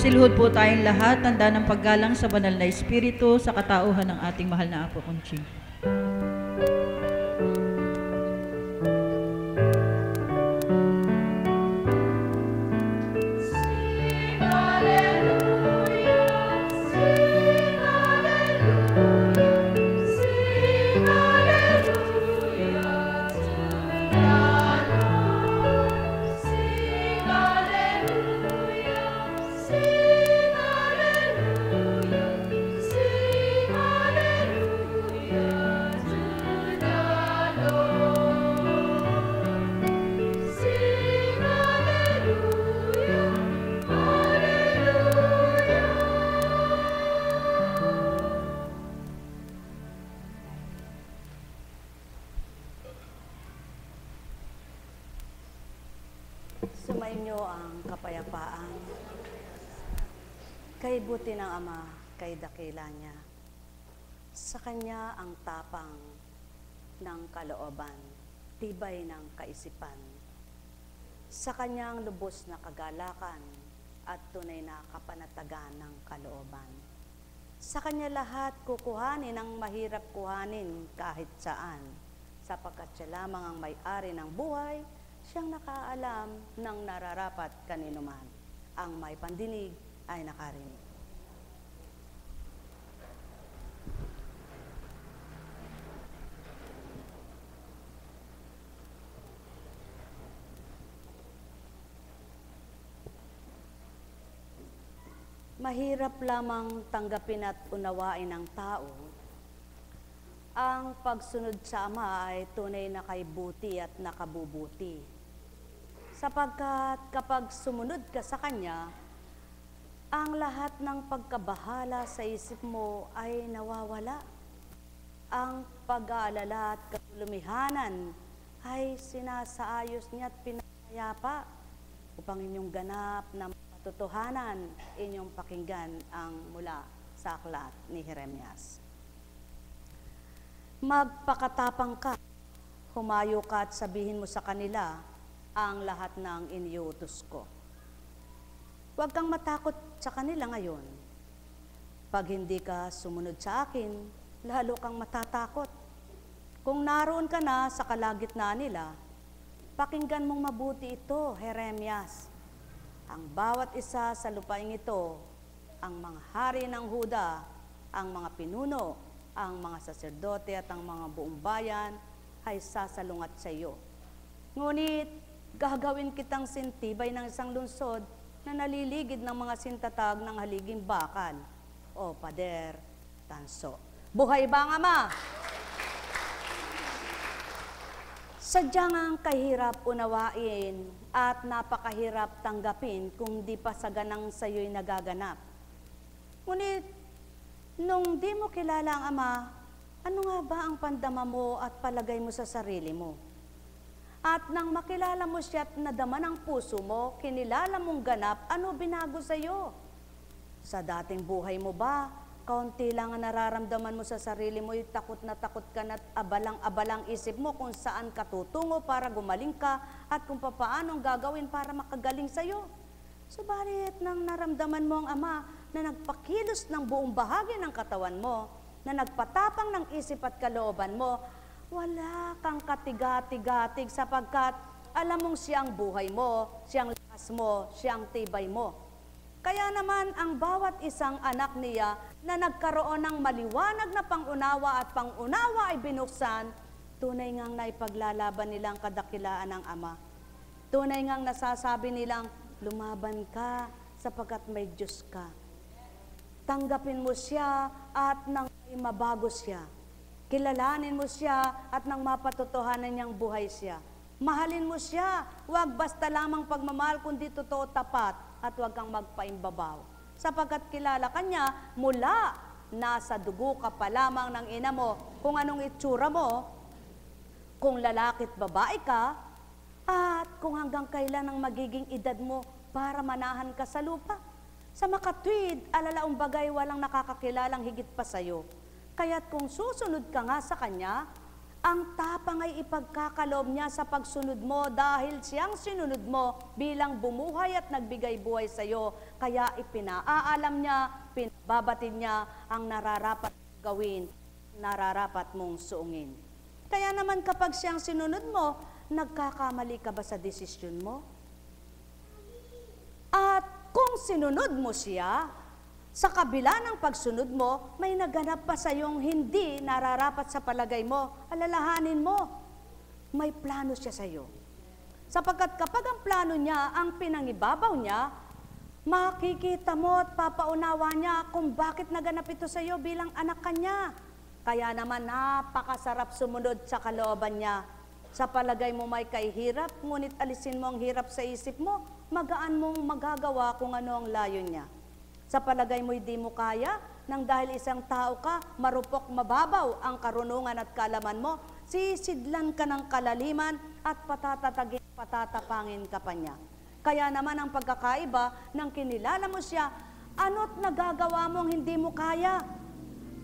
Magsiluhod po tayong lahat, tanda ng paggalang sa banal na espiritu sa katauhan ng ating mahal na Apo Conching. Sumainyo ang kapayapaan. Kay buti ng Ama, kay dakila niya. Sa Kanya ang tapang ng kalooban, tibay ng kaisipan. Sa Kanya ang lubos na kagalakan at tunay na kapanatagan ng kalooban. Sa Kanya lahat kukuhanin ang mahirap kuhanin kahit saan, sapagkat siya lamang ang may-ari ng buhay, siyang nakaalam ng nararapat kanino man. Ang may pandinig ay nakarinig. Mahirap lamang tanggapin at unawain ng tao. Ang pagsunod sa Ama ay tunay na kaibuti at nakabubuti. Sapagkat kapag sumunod ka sa Kanya, ang lahat ng pagkabahala sa isip mo ay nawawala. Ang pag-aalala at katulumihanan ay sinasaayos niya at pinapayapa upang inyong ganap na matotohanan, inyong pakinggan ang mula sa aklat ni Jeremias. Magpakatapang ka, humayo ka at sabihin mo sa kanila ang lahat ng iniutos ko. Huwag kang matakot sa kanila ngayon. Pag hindi ka sumunod sa akin, lalo kang matatakot. Kung naroon ka na sa kalagitnaan nila, pakinggan mong mabuti ito, Jeremias. Ang bawat isa sa lupaing ito, ang mga hari ng Huda, ang mga pinuno, ang mga saserdote at ang mga buong bayan ay sasalungat sa iyo. Ngunit, gagawin kitang sintibay ng isang lungsod na naliligid ng mga sintatag ng haliging bakal o pader, tanso. Buhay ba ang Ama? Sadyang ang kahirap unawain at napakahirap tanggapin kung di pa saganang sa iyo'y nagaganap. Ngunit, nung di mo kilala ang Ama, ano nga ba ang pandama mo at palagay mo sa sarili mo? At nang makilala mo siya at nadama ng puso mo, kinilala mong ganap, ano binago sa iyo? Sa dating buhay mo ba, kaunti lang ang nararamdaman mo sa sarili mo, takot ka na at abalang-abalang isip mo kung saan ka tutungo para gumaling ka at kung paano ang gagawin para makagaling sa iyo. Subalit nang naramdaman mo ang Ama na nagpakilos ng buong bahagi ng katawan mo, na nagpatapang ng isip at kalooban mo, wala kang katiga-tigatig sapagkat alam mong siyang buhay mo, siyang lakas mo, siyang tibay mo. Kaya naman ang bawat isang anak niya na nagkaroon ng maliwanag na pangunawa at pangunawa ay binuksan, tunay ngang naipaglalaban nilang kadakilaan ng Ama. Tunay ngang nasasabi nilang, lumaban ka sapagkat may Diyos ka. Tanggapin mo siya at nang mabago siya. Kilalanin mo siya at nang mapatotohanan niyang buhay siya. Mahalin mo siya, huwag basta lamang pagmamahal kundi totoo tapat at huwag kang magpaimbabaw. Sapagkat kilala ka niya mula nasa dugo ka pa lamang ng ina mo kung anong itsura mo, kung lalaki't babae ka, at kung hanggang kailan ang magiging edad mo para manahan ka sa lupa. Sa makatwid, alalaong bagay walang nakakakilalang higit pa sa'yo. Kaya't kung susunod ka nga sa Kanya, Ang tapang ay ipagkakaloob niya sa pagsunod mo dahil siyang sinunod mo bilang bumuhay at nagbigay buhay sa iyo. Kaya ipinaalam niya, pinababatid niya ang nararapat gawin, nararapat mong suungin. Kaya naman kapag siyang sinunod mo, nagkakamali ka ba sa desisyon mo? At kung sinunod mo siya, sa kabila ng pagsunod mo, may naganap pa sa iyong hindi nararapat sa palagay mo. Alalahanin mo, may plano siya sa iyo. Sapagkat kapag ang plano niya, ang pinangibabaw niya, makikita mo at papaunawa niya kung bakit naganap ito sa iyo bilang anak kanya. Kaya naman napakasarap sumunod sa kalooban niya. Sa palagay mo may kahirap, ngunit alisin mo ang hirap sa isip mo, magaan mong magagawa kung ano ang layo niya. Sa palagay mo'y di mo kaya, nang dahil isang tao ka, marupok mababaw ang karunungan at kaalaman mo, sisidlan ka ng kalaliman at patatapangin ka pa niya. Kaya naman ang pagkakaiba ng kinilala mo siya, ano't nagagawa mong hindi mo kaya?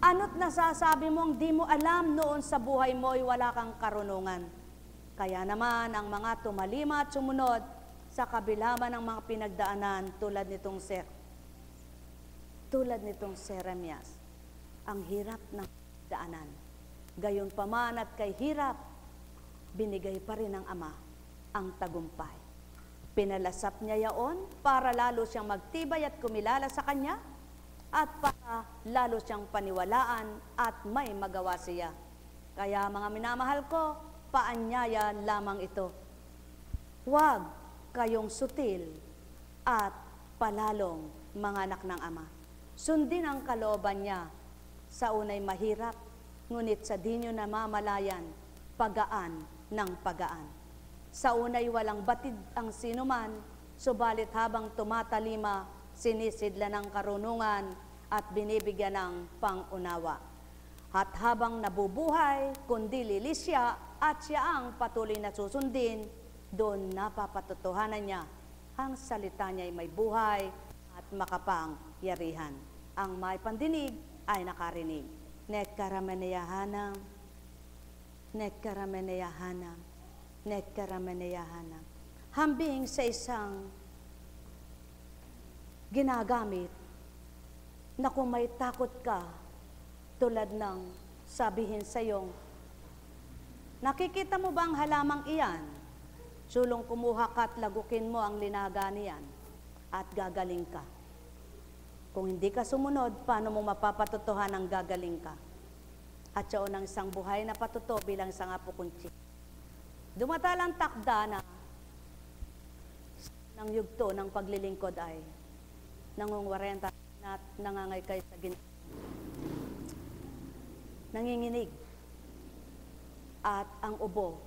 Ano't nasasabi mong di mo alam noon sa buhay mo'y wala kang karunungan? Kaya naman ang mga tumalima at sumunod sa kabila man ng mga pinagdaanan tulad nitong Jeremias, ang hirap ng daanan. Gayon pa man at kay hirap, binigay pa rin ng Ama ang tagumpay. Pinalasap niya yaon para lalo siyang magtibay at kumilala sa Kanya at para lalo siyang paniwalaan at may magawa siya. Kaya mga minamahal ko, paanyaya lamang ito. Huwag kayong sutil at palalong mga anak ng Ama. Sundin ang kalooban niya. Sa unay mahirap, ngunit sa di nyo namamalayan, pagaan ng pagaan. Sa unay walang batid ang sinuman, subalit habang tumatalima, sinisidla ng karunungan at binibigyan ng pangunawa. At habang nabubuhay, kundi lilisya at siya ang patuloy na susundin, doon napapatotohanan niya ang salita niya ay may buhay at makapangyarihan. Ang may pandinig ay nakarinig. Nekkarameneyahanam, nekkarameneyahanam, nekkarameneyahanam. Hambing sa isang ginagamit na kung may takot ka, tulad ng sabihin sa iyong, nakikita mo ba ang halamang iyan? Sulong kumuha ka at lagukin mo ang linaga niyan at gagaling ka. Kung hindi ka sumunod, paano mo mapapatutuhan ang gagaling ka? At siya ng isang buhay na patuto bilang isang apo kunchi. Dumatalang takda na ng yugto ng paglilingkod ay nangungwarenta at nangangay sa ginto. Nanginginig. At ang ubo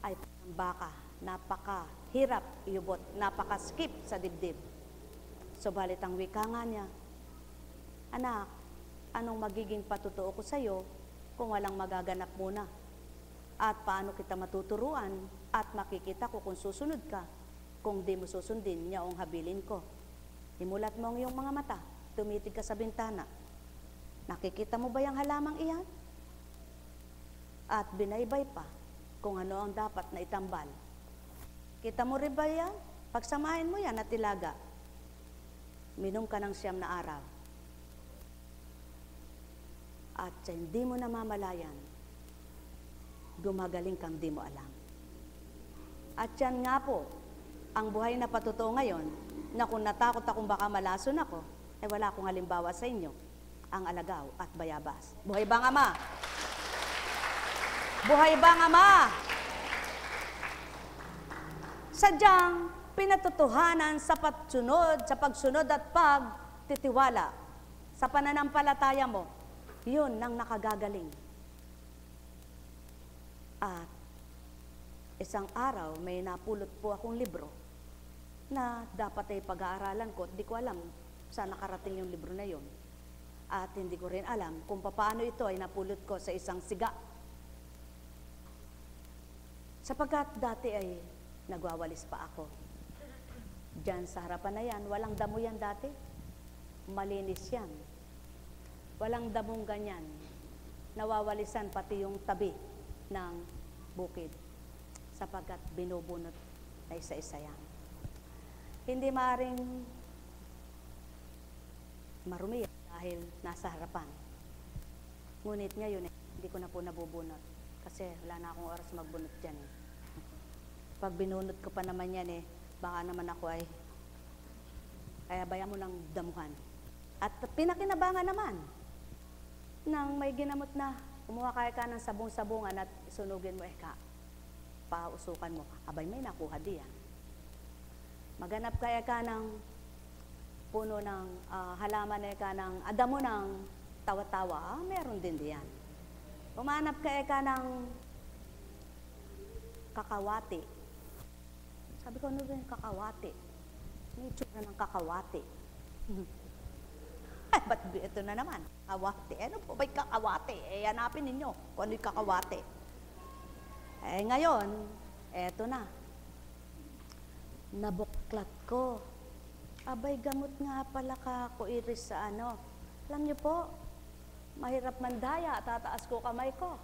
ay parang baka, napakahirap iubot, napakaskip sa dibdib. Subalit ang wika nga niya, anak, anong magiging patutuo ko sa iyo kung walang magaganap muna? At paano kita matuturuan at makikita ko kung susunod ka? Kung di mo susundin, niyaong habilin ko. Imulat mo ang iyong mga mata, tumitig ka sa bintana. Nakikita mo ba yung halamang iyan? At binaybay pa kung ano ang dapat na itambal. Kita mo rin ba yan? Pagsamahin mo yan at ilaga. Minom ka ng 9 na araw. At sa hindi mo namamalayan, gumagaling kang di mo alam. At yan nga po, ang buhay na patuto ngayon, na kung natakot akong baka malason ako, ay wala akong halimbawa sa inyo, ang alagaw at bayabas. Buhay bang Ama? Buhay bang Ama? Sadyang pinatutuhanan sa pagsunod at pagtitiwala sa pananampalataya mo, yun nang nakagagaling. At isang araw, may napulot po akong libro na dapat ay pag-aaralan ko. Di ko alam saan nakarating yung libro na yun. At hindi ko rin alam kung paano ito ay napulot ko sa isang siga. Sapagkat dati ay nagwawalis pa ako. Diyan sa harapan na yan, walang damo yan dati. Malinis yan. Walang damong ganyan. Nawawalisan pati yung tabi. ng bukid sapagkat binubunot na isa-isa yan. Hindi maaaring marumi dahil nasa harapan. Ngunit ngayon hindi ko na po nabubunot kasi wala na akong oras magbunot dyan eh. Pag binunot ko pa naman yan eh, baka naman ako ay kaya bayan mo ng damuhan. At pinakinabangan naman nang may ginamot na kumuha ka ng sabong-sabungan at sunugin mo pausukan mo, abay may nakuha diyan. Maganap kaya ka ng puno ng halaman ka ng adamo ng tawa-tawa, meron din diyan. Umanap kaya ka ng kakawati. Sabi ko, ano ba yung kakawati? May itsura ng kakawati. Ay, ba't ito na naman? Kakawati. Ano po ba'y kakawati? Hanapin ninyo kung ano yung kakawati. Ngayon, eto na. Nabuklat ko. Abay, gamot nga pala ka ko iris sa ano. Alam niyo po, mahirap mandaya, tataas ko kamay ko.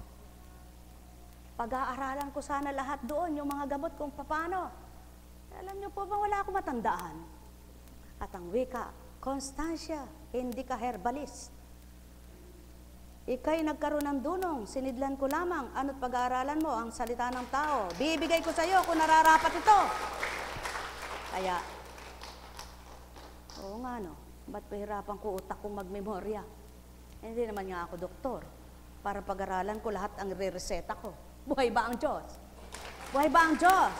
Pag-aaralan ko sana lahat doon, yung mga gamot kung paano. Alam niyo po ba, wala akong matandaan. At ang wika, Constancia, hindi ka herbalist. Ika'y nagkaroon ng dunong, sinidlan ko lamang, ano't pag-aaralan mo ang salita ng tao. Bibigay ko sa iyo kung nararapat ito. Kaya, oo nga no, ba't pahirapan ko utak kong magmemorya? Hindi naman nga ako doktor. Para pag-aralan ko lahat ang re-reseta ko. Buhay ba ang Diyos? Buhay ba ang Diyos?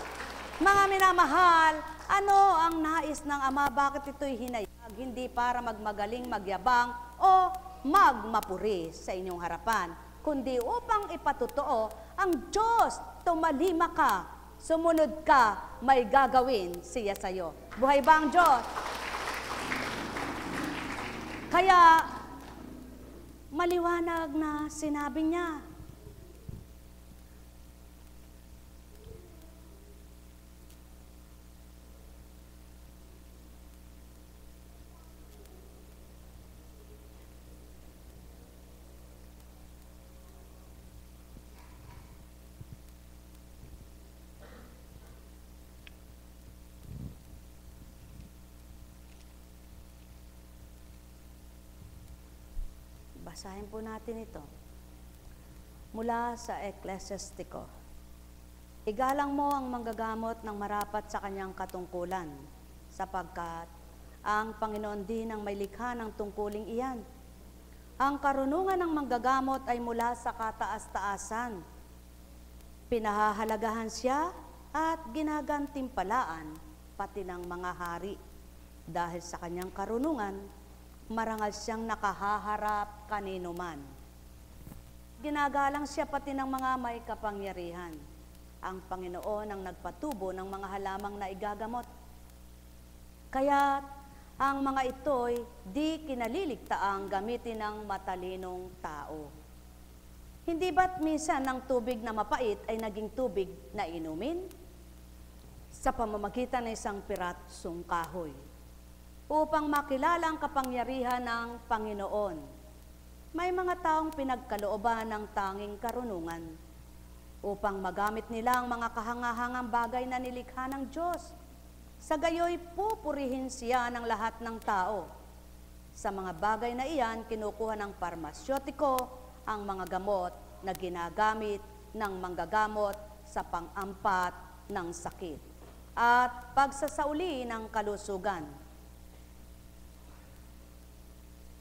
Mga minamahal, ano ang nais ng Ama? Bakit ito'y hinayag? Hindi para magmagaling, magyabang, o magmapuri sa inyong harapan, kundi upang ipatotoo ang Diyos, tumalima ka, sumunod ka, may gagawin siya sa iyo. Buhay ba ang Diyos? Kaya, maliwanag na sinabi niya, basahin po natin ito. Mula sa Ecclesiastico. Igalang mo ang manggagamot ng marapat sa kanyang katungkulan, sapagkat ang Panginoon din ang may likha ng tungkuling iyan. Ang karunungan ng manggagamot ay mula sa kataas-taasan. Pinahahalagahan siya at ginagantimpalaan pati ng mga hari. Dahil sa kanyang karunungan, marangal siyang nakahaharap kanino man. Ginagalang siya pati ng mga may kapangyarihan. Ang Panginoon ang nagpatubo ng mga halamang na igagamot. Kaya ang mga ito'y di kinaliligtaang gamitin ng matalinong tao. Hindi ba't minsan ng tubig na mapait ay naging tubig na inumin? Sa pamamagitan ng isang piratsong kahoy, upang makilala ang kapangyarihan ng Panginoon. May mga taong pinagkalooban ng tanging karunungan upang magamit nila ang mga kahangahangang bagay na nilikha ng Diyos. Sa gayoy, pupurihin siya ng lahat ng tao. Sa mga bagay na iyan, kinukuha ng parmasyotiko ang mga gamot na ginagamit ng manggagamot sa pang-ampat ng sakit at pagsasauli ng kalusugan.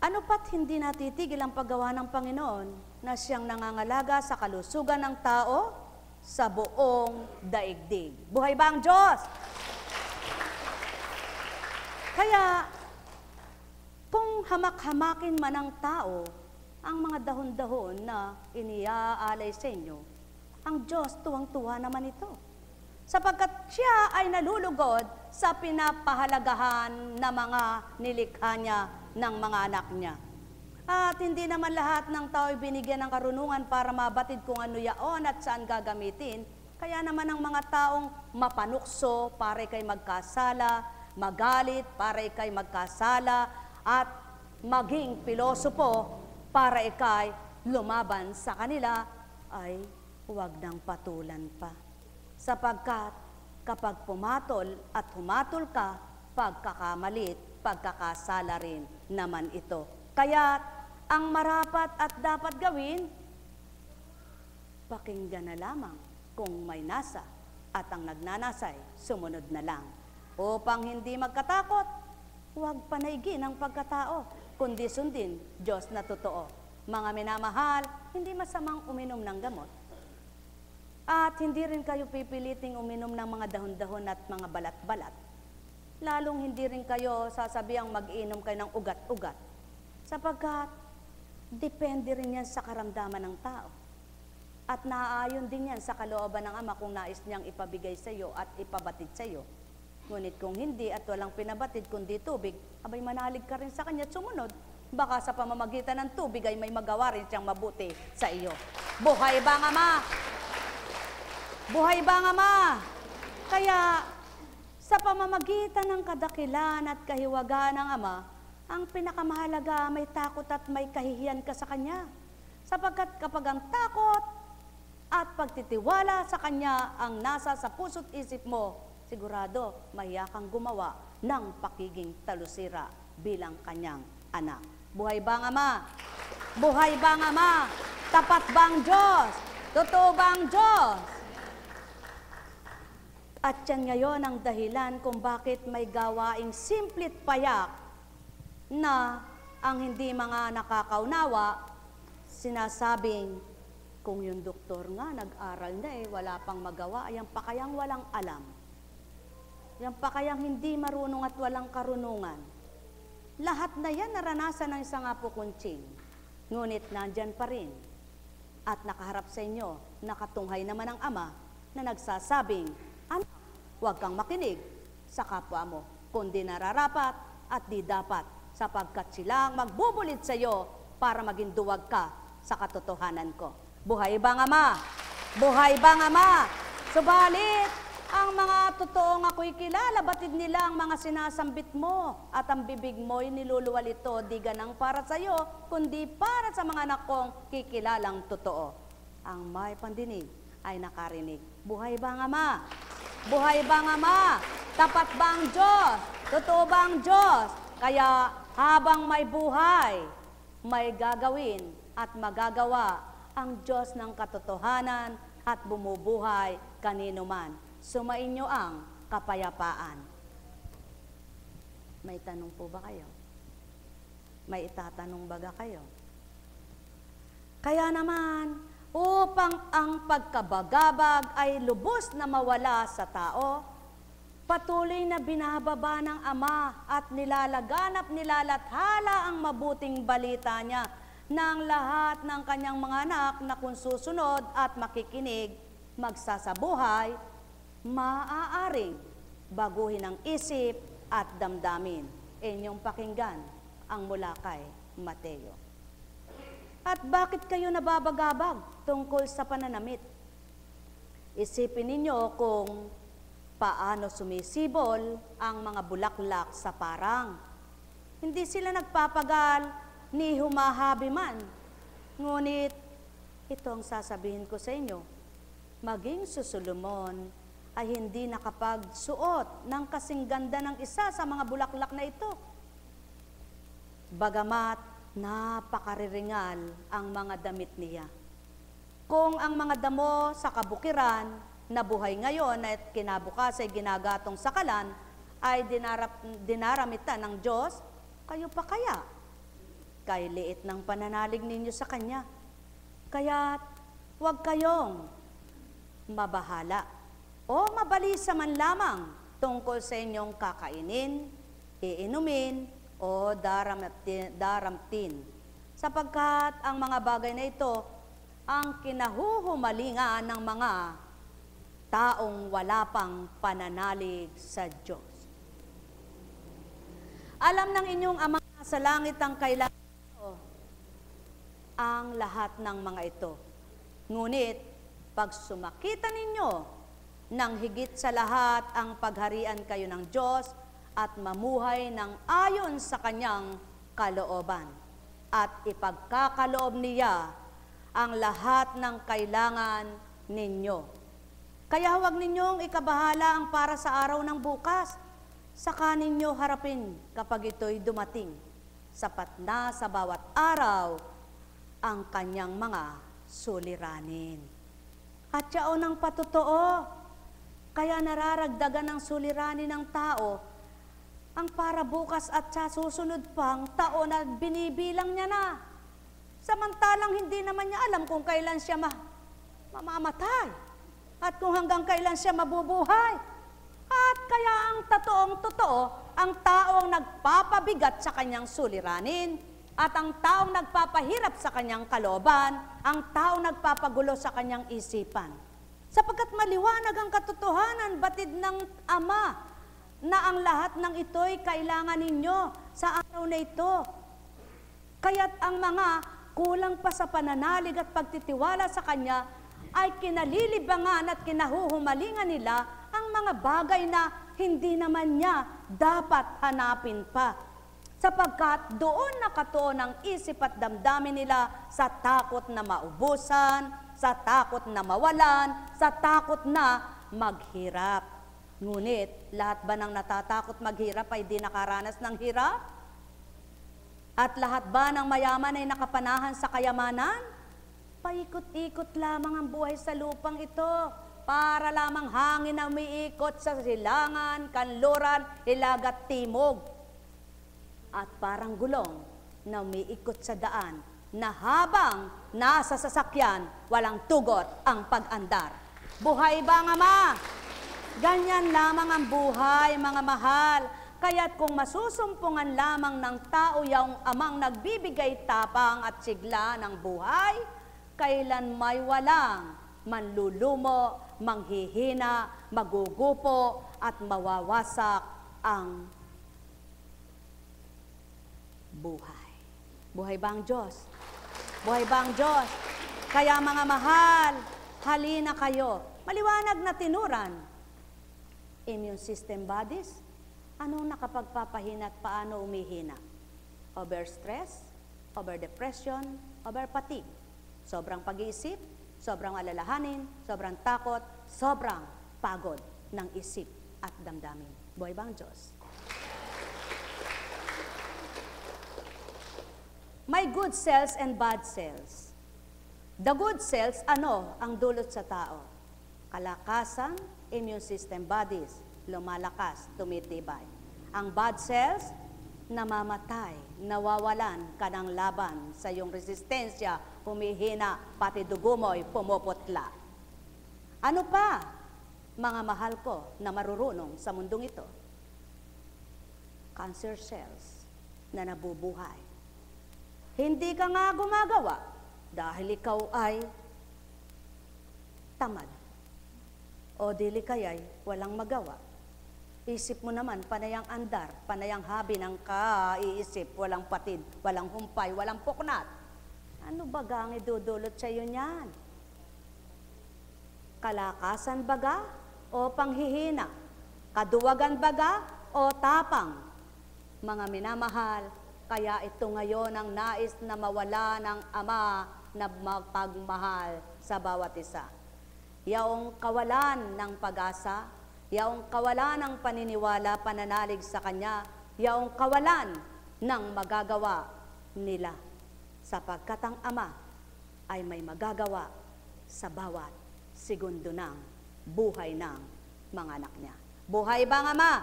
Ano pa't hindi natitigil ang paggawa ng Panginoon na siyang nangangalaga sa kalusugan ng tao sa buong daigdig? Buhay ba ang Diyos? Kaya, kung hamak-hamakin man ng tao ang mga dahon-dahon na iniaalay sa inyo, ang Diyos tuwang-tuwa naman ito. Sapagkat siya ay nalulugod sa pinapahalagahan na mga nilikha niya ng mga anak niya. At hindi naman lahat ng tao ay binigyan ng karunungan para mabatid kung ano yaon at saan gagamitin. Kaya naman ang mga taong mapanukso para ikay magkasala, magalit para ikay magkasala, at maging pilosopo para ikay lumaban sa kanila ay huwag nang patulan pa. Sapagkat kapag pumatol at humatol ka, pagkakamalit, pagkakasala rin naman ito. Kaya ang marapat at dapat gawin, pakinggan na lamang kung may nasa at ang nagnanasay, sumunod na lang. Upang hindi magkatakot, huwag panaigin ang pagkatao, kundi sundin Diyos na totoo. Mga minamahal, hindi masamang uminom ng gamot. At hindi rin kayo pipiliting uminom ng mga dahon-dahon at mga balat-balat. Lalong hindi rin kayo sasabihang mag-inom kayo ng ugat-ugat. Sapagkat, depende rin yan sa karamdaman ng tao. At naaayon din yan sa kalooban ng Ama kung nais niyang ipabigay sa iyo at ipabatid sa iyo. Ngunit kung hindi at walang pinabatid kundi tubig, abay manalig ka rin sa Kanya at sumunod. Baka sa pamamagitan ng tubig ay may magawa rin siyang mabuti sa iyo. Buhay ba ang Ama? Buhay ba ang Ama? Kaya sa pamamagitan ng kadakilan at kahiwagaan ng Ama, ang pinakamahalaga may takot at may kahihiyan ka sa Kanya. Sapagkat kapag ang takot at pagtitiwala sa Kanya ang nasa sa puso't isip mo, sigurado mahiya kang gumawa ng pakiging talusira bilang Kanyang anak. Buhay ba ang Ama? Buhay ba ang Ama? Tapat ba ang Diyos? Totoo ba ang Diyos? At yan ngayon ang dahilan kung bakit may gawaing simplit payak na ang hindi mga nakakaunawa, sinasabing, kung yung doktor nga nag-aral na wala pang magawa, yan pa kayang walang alam. Yan pa kayang hindi marunong at walang karunungan. Lahat na yan naranasan ng isang Apo Kunching. Ngunit nandyan pa rin. At nakaharap sa inyo, nakatunghay naman ang Ama na nagsasabing, anak, huwag kang makinig sa kapwa mo, kundi nararapat at di dapat, sapagkat silang magbubulit sa iyo para maging duwag ka sa katotohanan ko. Buhay ba ang Ama? Buhay ba ang Ama? Subalit, ang mga totoong ako'y kilala, batid nila ang mga sinasambit mo, at ang bibig mo'y niluluwal ito, di ganang para sa iyo, kundi para sa mga anak kong kikilalang totoo. Ang may pandinig ay nakarinig. Buhay ba ang Ama? Buhay ba ang Ama? Tapat ba ang Diyos? Totoo ba ang Diyos? Kaya habang may buhay, may gagawin at magagawa ang Diyos ng katotohanan at bumubuhay kanino man. Sumainyo ang kapayapaan. May tanong po ba kayo? May itatanong baga kayo? Kaya naman, upang ang pagkabagabag ay lubos na mawala sa tao, patuloy na binababa ng Ama at nilalathala ang mabuting balita niya ng lahat ng kanyang mga anak na kung susunod at makikinig, magsasabuhay, maaaring baguhin ang isip at damdamin. Inyong pakinggan ang mula kay Mateo. At bakit kayo nababagabag tungkol sa pananamit? Isipin ninyo kung paano sumisibol ang mga bulaklak sa parang. Hindi sila nagpapagal ni humahabi man. Ngunit ito ang sasabihin ko sa inyo, maging si Solomon ay hindi nakapagsuot ng kasing ganda ng isa sa mga bulaklak na ito. Bagamat napakariringal ang mga damit niya. Kung ang mga damo sa kabukiran na buhay ngayon at kinabukas ay ginagatong sakalan ay dinaramitan ng Diyos, kayo pa kaya? Kay liit ng pananalig ninyo sa Kanya. Kaya't huwag kayong mabahala o mabalisa man lamang tungkol sa inyong kakainin, iinumin, o daramtin. Sapagkat ang mga bagay na ito ang kinahuhumalingan ng mga taong wala pang pananalig sa Diyos. Alam ng inyong Ama sa langit ang kailangan ang lahat ng mga ito. Ngunit, pag sumakita ninyo nang higit sa lahat ang pagharian kayo ng Diyos at mamuhay ng ayon sa Kanyang kalooban at ipagkakaloob niya ang lahat ng kailangan ninyo. Kaya huwag ninyong ikabahala ang para sa araw ng bukas. Saka ninyo harapin kapag ito'y dumating. Sapat na sa bawat araw ang kanyang mga suliranin. At yaon ang patotoo, kaya nararagdagan ng suliranin ng tao ang para bukas at sa susunod pang taon na binibilang niya na. Samantalang hindi naman niya alam kung kailan siya mamamatay at kung hanggang kailan siya mabubuhay. At kaya ang totoong totoo, ang taong nagpapabigat sa kanyang suliranin at ang taong nagpapahirap sa kanyang kalooban, ang taong nagpapagulo sa kanyang isipan. Sapagkat maliwanag ang katotohanan, batid ng Ama, na ang lahat ng ito'y kailangan ninyo sa araw na ito. Kaya't ang mga kulang pa sa pananalig at pagtitiwala sa Kanya ay kinalilibangan at kinahuhumalingan nila ang mga bagay na hindi naman niya dapat hanapin pa. Sapagkat doon nakatuon ang isip at damdamin nila sa takot na maubusan, sa takot na mawalan, sa takot na maghirap. Ngunit lahat ba ng natatakot maghirap ay di nakaranas ng hirap? At lahat ba ng mayaman ay nakapanahan sa kayamanan? Paikot-ikot lamang ang buhay sa lupang ito, para lamang hangin na umiikot sa silangan, kanluran, hilag at timog. At parang gulong na umiikot sa daan, na habang nasa sasakyan, walang tugot ang pag-andar. Buhay ba ang Ama? Ganyan lamang ang buhay, mga mahal. Kaya't kung masusumpungan lamang ng tao yung Amang nagbibigay tapang at sigla ng buhay, kailan may walang manlulumo, manghihina, magugupo, at mawawasak ang buhay. Buhay ba ang Diyos? Buhay ba ang Diyos? Kaya mga mahal, halina kayo. Maliwanag na tinuran. Immune system bodies, anong nakapagpapahina at paano umihina? Overstress, overdepression, overfatigue. Sobrang pag-iisip, sobrang alalahanin, sobrang takot, sobrang pagod ng isip at damdamin. Buhay ba ang Diyos? May good cells and bad cells. The good cells, ano ang dulot sa tao? Kalakasan, immune system bodies, lumalakas, tumitibay. Ang bad cells, namamatay, nawawalan ka ng laban sa iyong resistensya, humihina, pati dugo mo'y pumuputla. Ano pa, mga mahal ko na marurunong sa mundong ito? Cancer cells na nabubuhay. Hindi ka nga gumagawa dahil ikaw ay tamad. O dili kaya'y walang magawa. Isip mo naman, panayang andar, panayang habi ng kaiisip, walang patid, walang humpay, walang puknat. Ano baga ang idudulot sa iyo niyan? Kalakasan baga o panghihina? Kaduwagan baga o tapang? Mga minamahal, kaya ito ngayon ang nais na mawala ng Ama na magpagmahal sa bawat isa. Yaong kawalan ng pag-asa, yaong kawalan ng paniniwala, pananalig sa Kanya, yaong kawalan ng magagawa nila. Sapagkat ang Ama ay may magagawa sa bawat segundo ng buhay ng mga anak niya. Buhay ba ang Ama?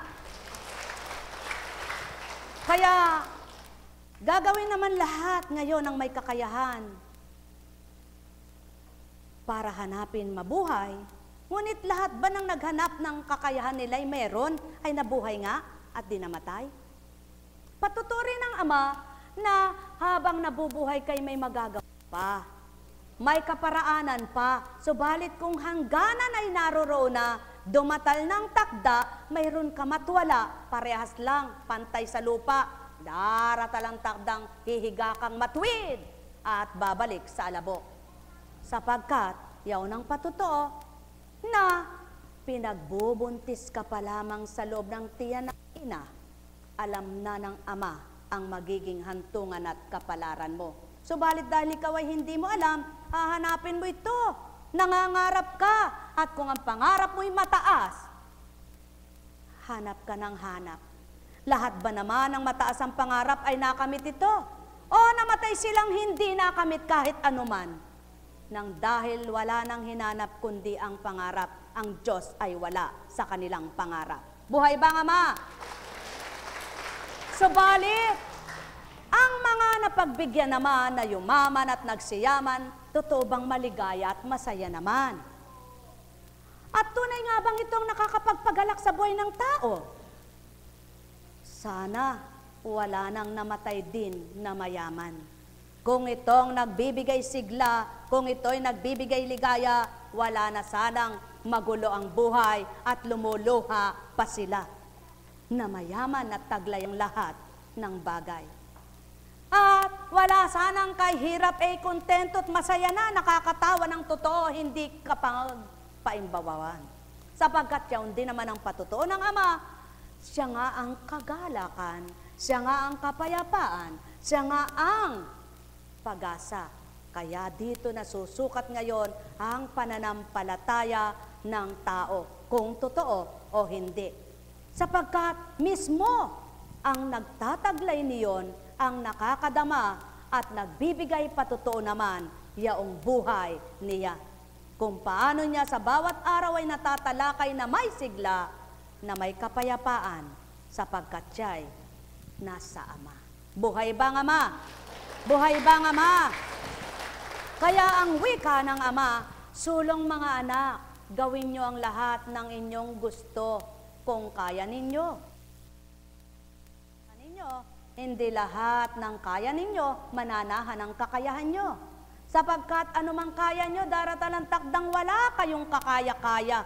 Kaya, gagawin naman lahat ngayon ang may kakayahan para hanapin mabuhay. Ngunit lahat ba ng naghanap ng kakayahan nila ay meron, ay nabuhay nga at di namatay? Patuturin ng Ama na habang nabubuhay kay may magagawa pa, may kaparaanan pa, subalit kung hangganan ay naroroon na, dumatal ng takda, mayroon ka matwala, parehas lang, pantay sa lupa, daratalang takdang hihiga kang matuwid at babalik sa alabok. Sapagkat, yaw ng patotoo, na pinagbubuntis ka pa lamang sa loob ng tiyan ng ina, alam na ng Ama ang magiging hantungan at kapalaran mo. Subalit dahil ikaw ay hindi mo alam, hahanapin mo ito nangangarap ka, at kung ang pangarap mo'y mataas, hanap ka ng hanap. Lahat ba naman ng mataas ang pangarap ay nakamit ito? O namatay silang hindi nakamit kahit anuman? Nang dahil wala nang hinanap kundi ang pangarap, ang Diyos ay wala sa kanilang pangarap. Buhay ba, Ama? Subalit, ang mga napagbigyan naman na yumaman at nagsiyaman, totoo bang maligaya at masaya naman? At tunay nga bang itong nakakapagpagalak sa buhay ng tao? Sana wala nang namatay din na mayaman. Kung itong nagbibigay sigla, kung ito'y nagbibigay ligaya, wala na sanang magulo ang buhay at lumuluha pa sila na mayaman at taglay ang lahat ng bagay. At wala sanang kahirap ay kontento at masaya na, nakakatawa ng totoo, hindi kapag-paimbawawan. Sapagkat yaon din naman ang patutuo ng Ama, siya nga ang kagalakan, siya nga ang kapayapaan, siya nga ang pag-asa. Kaya dito nasusukat ngayon ang pananampalataya ng tao, kung totoo o hindi. Sapagkat mismo ang nagtataglay niyon ang nakakadama at nagbibigay patotoo naman yaong buhay niya. Kung paano niya sa bawat araw ay natatalakay na may sigla, na may kapayapaan, sapagkat siya'y nasa Ama. Buhay bang Ama? Buhay bang Ama? Kaya ang wika ng Ama, sulong mga anak, gawin niyo ang lahat ng inyong gusto kung kaya ninyo. Hindi lahat ng kaya ninyo mananahan ang kakayahan nyo. Sapagkat anumang kaya nyo, daratan ng takdang wala kayong kakaya-kaya.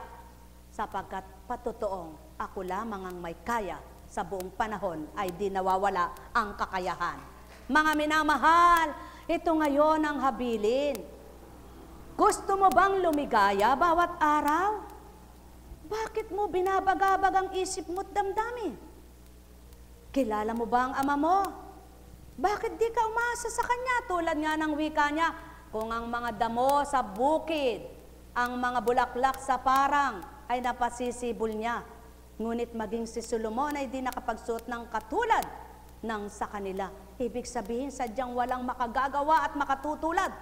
Sapagkat patutoong ako lamang ang may kaya, sa buong panahon ay di nawawala ang kakayahan. Mga minamahal, ito ngayon ang habilin. Gusto mo bang lumigaya bawat araw? Bakit mo binabagabag ang isip mo't damdamin? Kilala mo ba ang Ama mo? Bakit di ka umasa sa Kanya? Tulad nga ng wika niya, kung ang mga damo sa bukid, ang mga bulaklak sa parang, ay napasisibol niya. Ngunit maging si Solomon ay di nakapagsuot ng katulad ng sa kanila. Ibig sabihin, sadyang walang makagagawa at makatutulad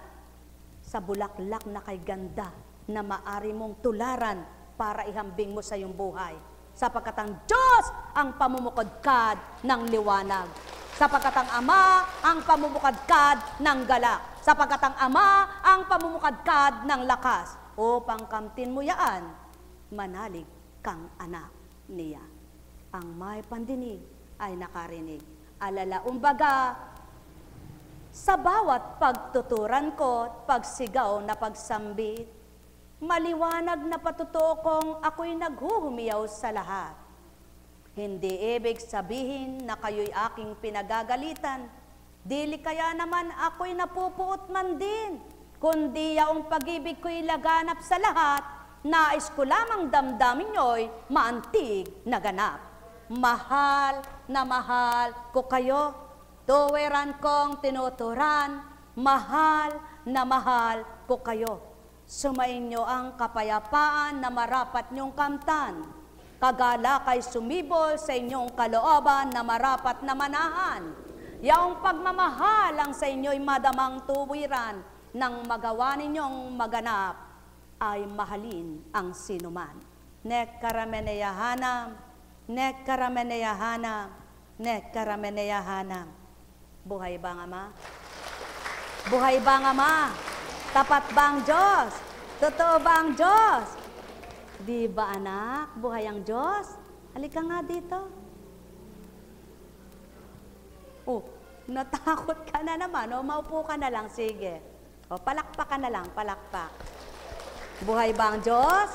sa bulaklak na kay ganda na maari mong tularan para ihambing mo sa iyong buhay. Sapagkat ang Diyos ang pamumukadkad ng liwanag. Sapagkat ang Ama ang pamumukadkad ng galak. Sapagkat ang Ama ang pamumukadkad ng lakas. Upang kamtin mo yaan, manalig kang anak niya. Ang may pandinig ay nakarinig. Alala, umbaga, sa bawat pagtuturan ko, pagsigaw na pagsambit, maliwanag na patutuo kong ako'y naghuhumiyaw sa lahat. Hindi ibig sabihin na kayo'y aking pinagagalitan, dili kaya naman ako'y napupuot man din, kundi yaong pag-ibig ko'y laganap sa lahat, nais ko lamang damdamin nyo'y maantig na ganap. Mahal na mahal ko kayo, tuwiran kong tinuturan, mahal na mahal ko kayo. Sumainyo ang kapayapaan na marapat niyong kamtan. Kagalakay sumibol sa inyong kalooban na marapat na manahan. Yaong pagmamahal ang sa inyo'y madamang tuwiran nang magawa ninyong maganap ay mahalin ang sinuman. Nekkarameneyahanam, nekkarameneyahanam, nekkarameneyahanam. Buhay bang Ama? Buhay bang Ama? Tapat ba ang Diyos? Totoo ba ang Diyos? Di ba anak, buhay ang Diyos? Halika nga dito. Oh, natakot ka na naman. O, maupo ka na lang, sige. O, palakpak ka na lang, palakpak. Buhay ba ang Diyos?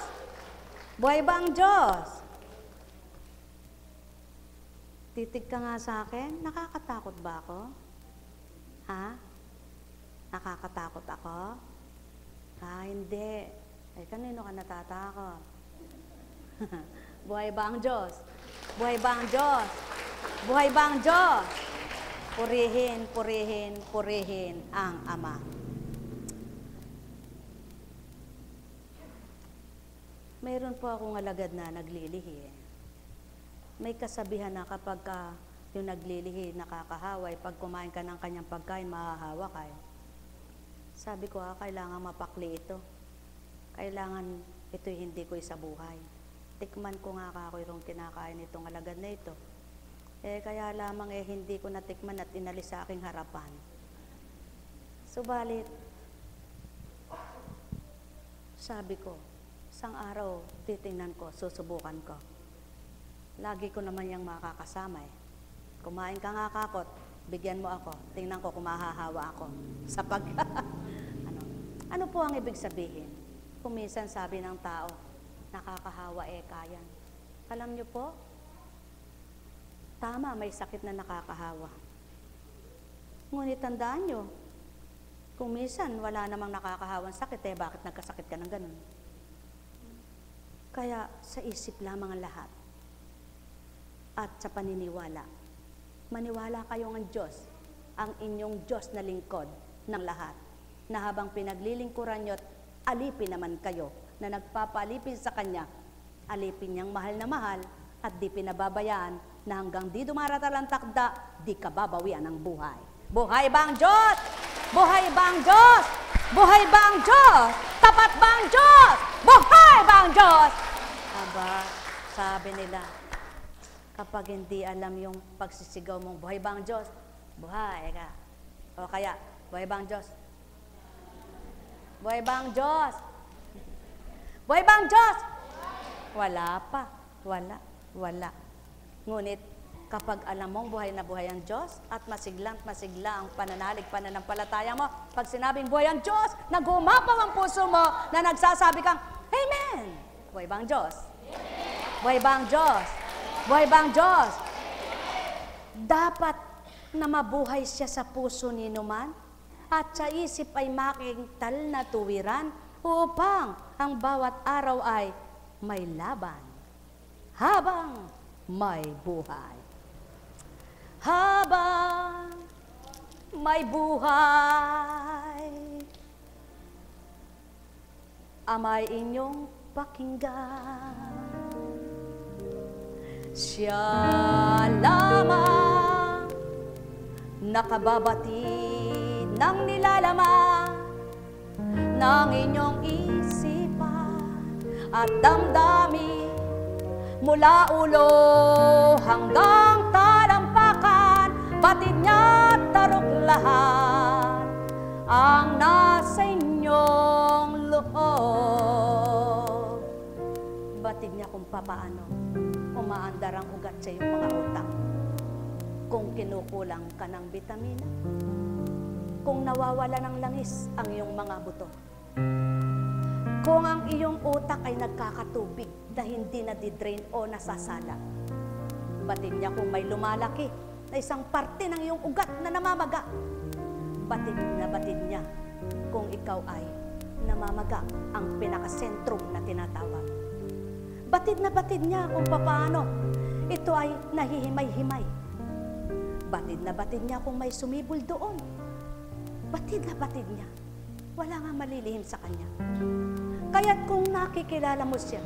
Buhay ba ang Diyos? Titig ka nga sa akin. Nakakatakot ba ako? Ha? Nakakatakot ako? Hindi. Ay, kanino ka natatakot? Buhay ba ang Diyos? Buhay ba ang Diyos? Buhay ba ang Diyos? Purihin, purihin, purihin ang Ama. Mayroon po akong alagad na naglilihi. May kasabihan na kapag yung naglilihi nakakahaway, pag kumain ka ng kanyang pagkain, mahahawa ka. Sabi ko, kailangan mapakli ito. Kailangan ito'y hindi ko isabuhay. Tikman ko nga ako yung kinakain itong alagad na ito. Kaya lamang hindi ko natikman at inalis sa aking harapan. Subalit, sabi ko, isang araw, titingnan ko, susubukan ko. Lagi ko naman yung makakasama Kumain ka nga kakot, bigyan mo ako, tingnan ko kung mahahawa ako. Sa pag... ano po ang ibig sabihin? Kung minsan sabi ng tao, nakakahawa kayan. Alam niyo po, tama, may sakit na nakakahawa. Ngunit tandaan niyo, kung minsan wala namang nakakahawang sakit, bakit nagkasakit ka ng ganun? Kaya sa isip lamang ang lahat at sa paniniwala. Maniwala kayo ng Diyos, ang inyong Diyos na lingkod ng lahat, na habang pinaglilingkuran nyo at alipin naman kayo, na nagpapalipin sa Kanya, alipin niyang mahal na mahal at di pinababayaan na hanggang di dumaratal ang takda, di kababawian ang buhay. Buhay ba ang Diyos? Buhay ba ang Diyos? Buhay ba ang Diyos? Tapat ba ang Diyos? Buhay ba ang Diyos? Aba, sabi nila, kapag hindi alam yung pagsisigaw mong buhay ba ang Diyos? Buhay ka. O kaya, buhay ba ang Diyos? Buhay ba ang Diyos? Buhay ba ang Diyos? Wala pa. Wala. Ngunit, kapag alam mong buhay na buhay ang Diyos at masigla ang pananampalataya mo, pag sinabing buhay ang Diyos, nag-umapaw ang puso mo na nagsasabi kang, Amen! Buhay ba ang Diyos? Buhay ba ang Diyos? Buhay ba ang Diyos? Dapat na mabuhay siya sa puso ni Numan at sa isip ay makintal na tuwiran upang ang bawat araw ay may laban habang may buhay. Habang may buhay, amay inyong pakinggan. Siya lamang nakababatid ng nilalaman ng inyong isipan at damdamin mula ulo hanggang talampakan, batid niya at tarok lahat ang nasa inyong loob. Batid niya kung papaano umaandar ang ugat sa iyong mga utak. Kung kinukulang ka ng bitamina, kung nawawala ng langis ang iyong mga buto, kung ang iyong utak ay nagkakatubig na hindi nadidrain o nasasala, batid niya kung may lumalaki na isang parte ng iyong ugat na namamaga, batid niya kung ikaw ay namamaga ang pinakasentrum na tinatawag. Batid niya kung paano ito ay nahihimay-himay. Batid niya kung may sumibol doon. Batid niya. Wala nga malilihim sa Kanya. Kaya't kung nakikilala mo siya,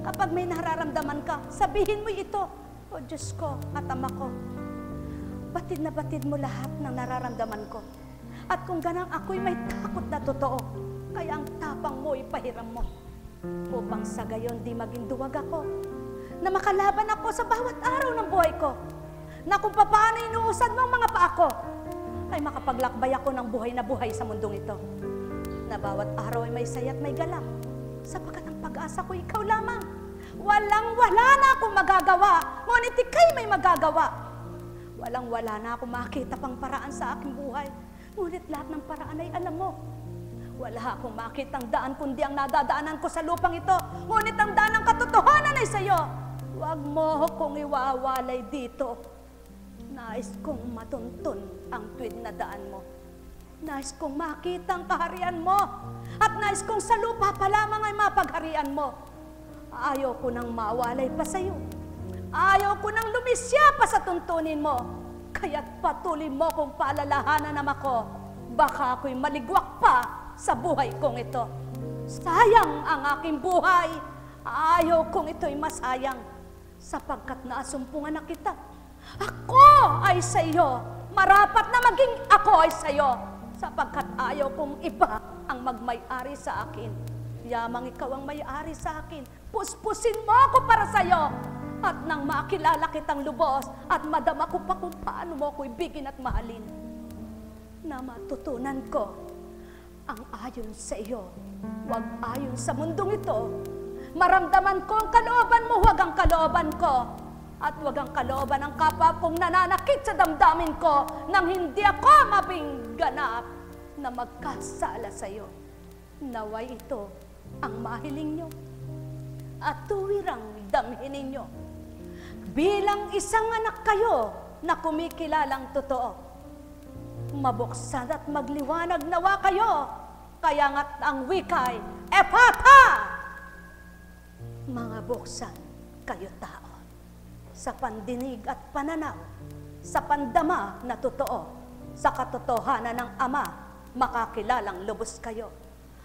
kapag may nararamdaman ka, sabihin mo ito, O Diyos ko at Ama ko, batid mo lahat ng nararamdaman ko. At kung ganang ako'y may takot na totoo, kaya ang tapang mo ipahiram mo, upang sa gayon di maging duwag ako, na makalaban ako sa bawat araw ng buhay ko, na kung paano inuusad mo ang mga paa ko, ay makapaglakbay ako ng buhay na buhay sa mundong ito, na bawat araw ay may saya at may galak, sapagkat ang pag-asa ko ikaw lamang. Walang-wala na akong magagawa, ngunit ika'y may magagawa. Walang-wala na akong makita pang paraan sa aking buhay, ngunit lahat ng paraan ay alam mo. Wala akong makitang daan kundi ang nadadaanan ko sa lupang ito. Ngunit ang daan ng katotohanan ay sa iyo. Huwag mo kong iwawalay dito. Nais kong matuntun ang tuwid na daan mo. Nais kong makita ang kaharian mo. At nais kong sa lupa pa lamang ay mapagharian mo. Ayaw ko nang mawalay pa sa iyo. Ayaw ko nang lumisya pa sa tuntunin mo. Kaya't patuloy mo kong paalalahanan na ako. Baka ako'y maligwak pa sa buhay kong ito. Sayang ang aking buhay Ayaw kong ito'y masayang, sapagkat naasumpungan na kita. Ako ay sa iyo, marapat na maging ako ay sa iyo, sapagkat ayaw kong iba ang magmay-ari sa akin. Yamang ikaw ang may-ari sa akin, puspusin mo ako para sa iyo. At nang makilala kitang lubos at madama ko pa kung paano mo ako ibigin at mahalin, na matutunan ko ang ayon sa iyo, wag ayon sa mundong ito. Maramdaman ko ang kalooban mo, wag ang kalooban ko. At wag ang kalooban ng kapwa kong nananakit sa damdamin ko nang hindi ako mabingganap na magkasala sa iyo. Naway ito ang mahiling nyo at tuwirang damhin ninyo. Bilang isang anak kayo na kumikilalang totoo, mabuksan at magliwanag nawa kayo, kaya nga't ang wikay, Ephata! Mga buksan kayo tao, sa pandinig at pananaw, sa pandama na totoo, sa katotohanan ng Ama, makakilalang lubos kayo.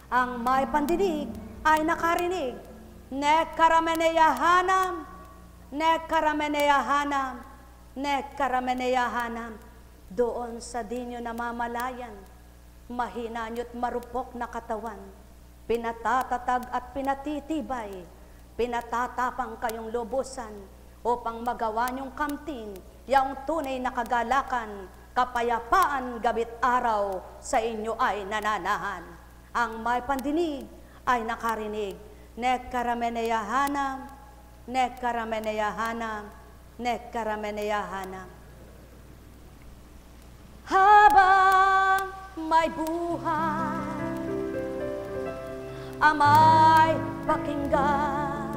Ang may pandinig ay nakarinig, Nekarameneyahanam, Nekarameneyahanam, Nekarameneyahanam. Doon sa di nyo namamalayan, mahina nyo't marupok na katawan, pinatatatag at pinatitibay, pinatatapang kayong lubusan upang magawa nyong kamtin yaong tunay na kagalakan, kapayapaan gabit araw sa inyo ay nananahan. Ang may pandinig ay nakarinig, Nekarameneyahanam, Nekarameneyahanam, Nekarameneyahanam. Habang may buhay, amay pakinggan,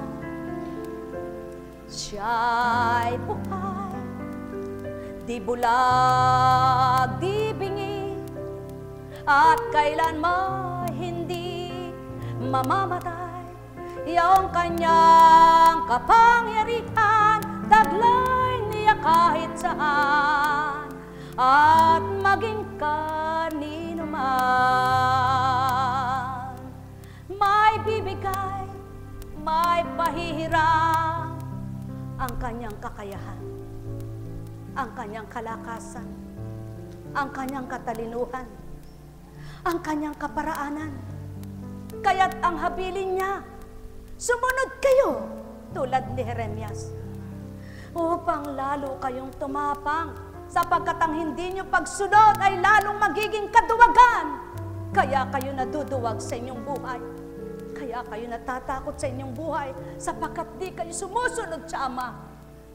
siya'y buhay, di bulag, di bingi, at kailanman hindi mamamatay. Yung kanyang kapangyarihan, taglay niya kahit saan, at maging kanino man. May bibigay, may pahihiram, ang kanyang kakayahan, ang kanyang kalakasan, ang kanyang katalinuhan, ang kanyang kaparaanan. Kaya't ang habilin niya, sumunod kayo tulad ni Jeremias, upang lalo kayong tumapang, sapagkat ang hindi nyo pagsunod ay lalong magiging kaduwagan. Kaya kayo naduduwag sa inyong buhay. Kaya kayo natatakot sa inyong buhay, sapagkat di kayo sumusunod sa Ama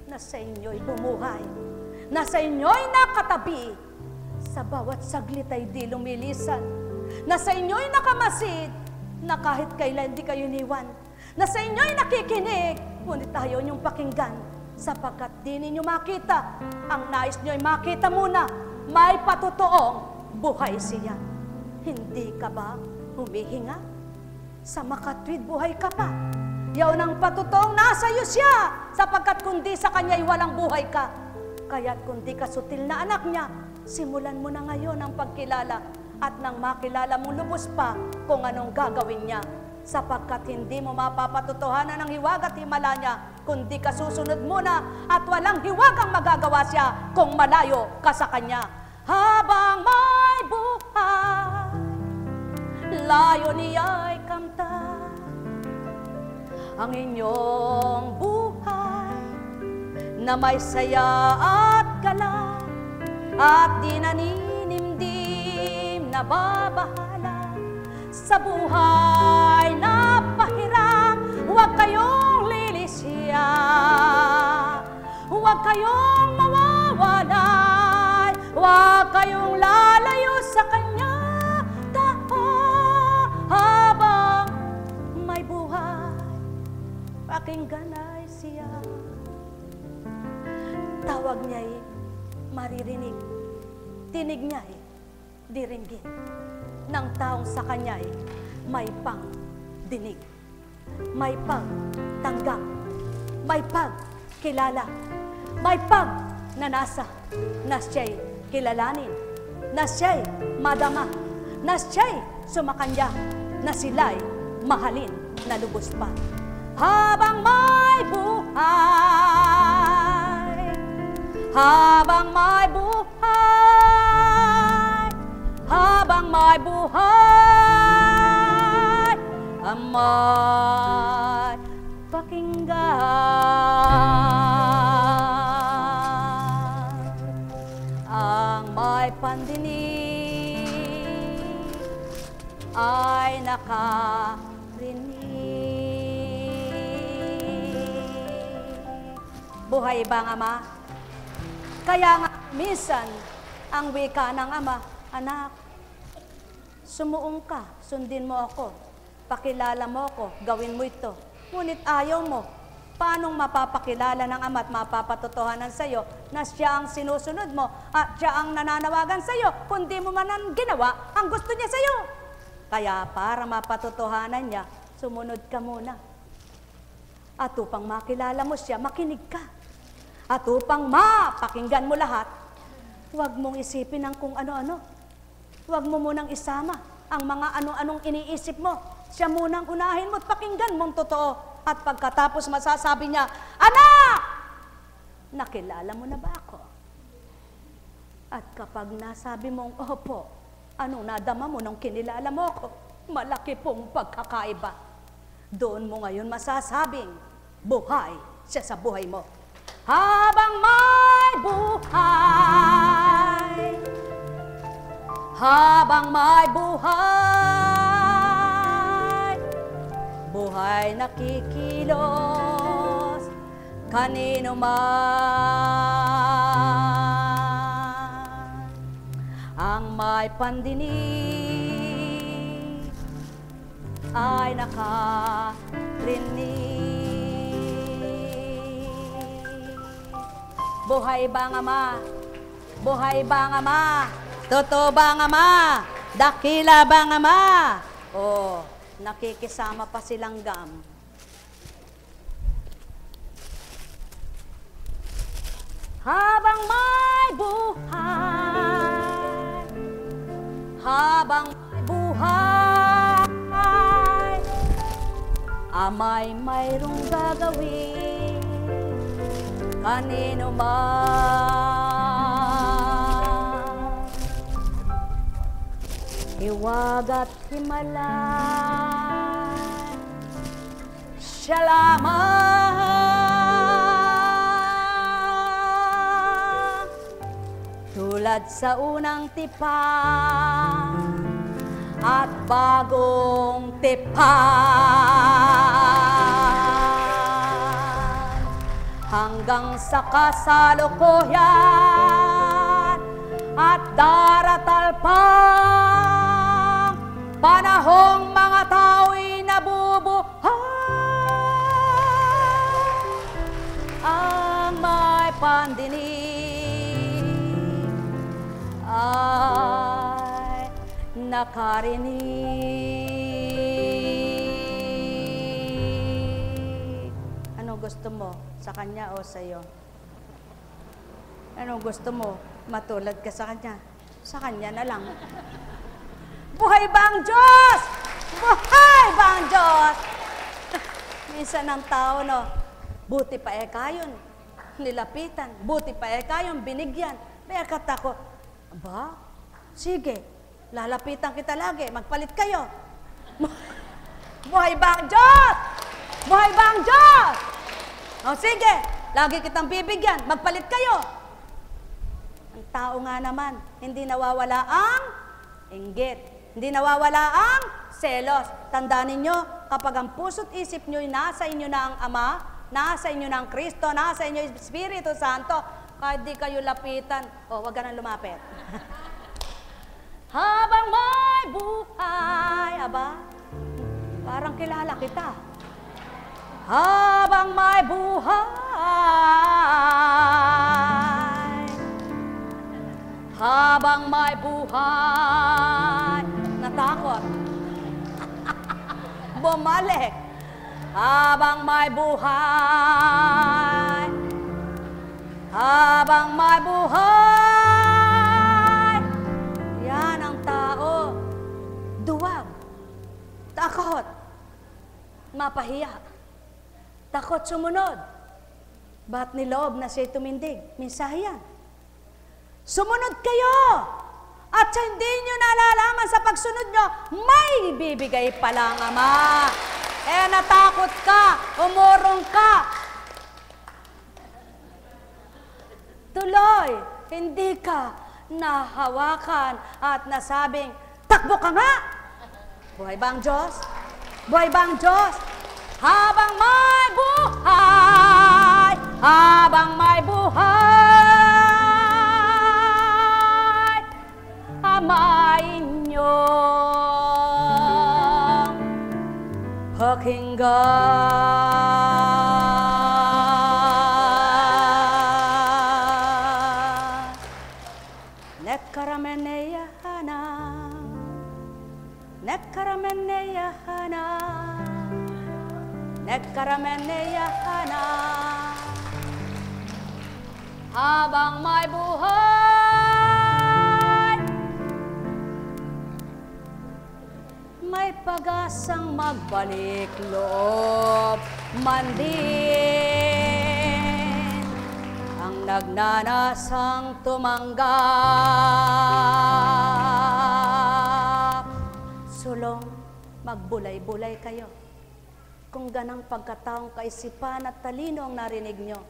na sa inyo'y bumuhay, na sa inyo'y nakatabi, sa bawat saglit ay di lumilisan, na sa inyo'y nakamasid, na kahit kailan di kayo iniwan, na sa inyo'y nakikinig, ngunit ayaw niyong pakinggan, sapagkat di ninyo makita. Ang nais nyo'y makita muna, may patutoong buhay siya. Hindi ka ba humihinga? Sa makatwid buhay ka pa. Yaon ang patutoong nasa iyo siya, sapagkat kundi sa kanya'y walang buhay ka. Kaya't kundi ka sutil na anak niya, simulan mo na ngayon ang pagkilala, at nang makilala mong lubos pa kung anong gagawin niya, sapagkat hindi mo mapapatutuhanan ng hiwag at himala niya, kundi ka susunod muna, at walang hiwag ang magagawa siya kung malayo ka sa kanya. Habang may buhay, layo niya'y kamtan, ang inyong buhay na may saya at gala, at di naninimdim na babahala sa buhay na pahiram. Huwag kayong lilisya, huwag kayong mawawalay, huwag kayong lalayo sa kanya, tao. Habang may buhay, pakinggan ay siya. Tawag niya'y maririnig, tinig niya'y diringgin ng taong sa kanya'y may pangdinig, may pagtanggap, may pagkilala, may pagnanasa, na siya'y kilalanin, na siya'y madama, na siya'y sumakanya, na sila'y mahalin na lubos pa. habang may buhay, habang may buhay, habang may buhay, amay pakinggan, ang may pandinig ay nakarinig. Buhay ba ang Ama? Kaya nga minsan ang wika ng Ama, anak, sumuong ka, sundin mo ako, pakilala mo ako, gawin mo ito. Ngunit ayaw mo. Paanong mapapakilala ng Ama at mapapatotohanan sa iyo na siya ang sinusunod mo at siya ang nananawagan sa iyo, kundi mo man ang ginawa ang gusto niya sa iyo? Kaya para mapatotohanan niya, sumunod ka muna. At upang makilala mo siya, makinig ka. At upang mapakinggan mo lahat, huwag mong isipin ang kung ano-ano. Huwag mo munang isama ang mga ano-anong iniisip mo. Siya munang unahin mo at pakinggan mong totoo. At pagkatapos masasabi niya, anak! Nakilala mo na ba ako? At kapag nasabi mong, opo, anong nadama mo nung kinilala mo ako? Malaki pong pagkakaiba. Doon mo ngayon masasabing, buhay siya sa buhay mo. Habang may buhay, habang may buhay, buhay nakikilos kanino man, ang may pandinig ay nakarinig. Buhay ba ang Ama? Buhay ba ang Ama? Totoo ba ang Ama? Dakila ba ang Ama? O, nakikisama pa silang gam. Habang may buhay, habang may buhay, Ama'y mayroong gagawin kanino man. Hiwag at himalay, siya lamang. Tulad sa unang tipan at bagong tipan, hanggang sa kasalukuyan at daratal pang panahong mga tao'y nabubuhay. Ang may pandinig ay nakarinig. Ano gusto mo? Sa kanya o sa iyo? Ano gusto mo? Matulad ka sa kanya? Sa kanya na lang. Buhay ba ang Diyos? Buhay ba ang Diyos? Minsan ang tao, no? Buti pa kayon nilapitan. Buti pa kayon binigyan. Bekat ako. Aba, sige. Lalapitan kita lagi. Magpalit kayo. Buhay ba ang Diyos? Buhay ba ang Diyos? O sige, lagi kitang bibigyan. Magpalit kayo. Ang tao nga naman, hindi nawawala ang inggit. Hindi nawawala ang selos. Tandaan ninyo, kapag ang puso't isip nyo'y nasa inyo na ang Ama, nasa inyo na ang Kristo, nasa inyo yung Espiritu Santo, kahit di kayo lapitan, wag ka nang lumapit. Habang may buhay, aba, parang kilala kita. Habang may buhay, habang may buhay, natakot. Bumalik. Habang may buhay, habang may buhay, yan ang tao. Duwag, takot, mapahiya. takot sumunod. Ba't niloob na siya tumindig? Mensahe yan. Sumunod kayo! At sa hindi nyo nalalaman sa pagsunod nyo, may bibigay palang Ama. Natakot ka, umurong ka. Tuloy, hindi ka nahawakan at nasabing, takbo ka nga! Buhay ba ang Diyos? Buhay ba ang Diyos? Habang may buhay, habang may buhay, amain nyo pakinggan. Nekkarameneyahana, nekkarameneyahana, nekkarameneyahana, habang may buhay, may pag-asang magbalik loob man din ang nagnanasang tumanggap. Sulong, magbulay-bulay kayo. Kung ganang pagkataong kaisipan at talino ang narinig nyo,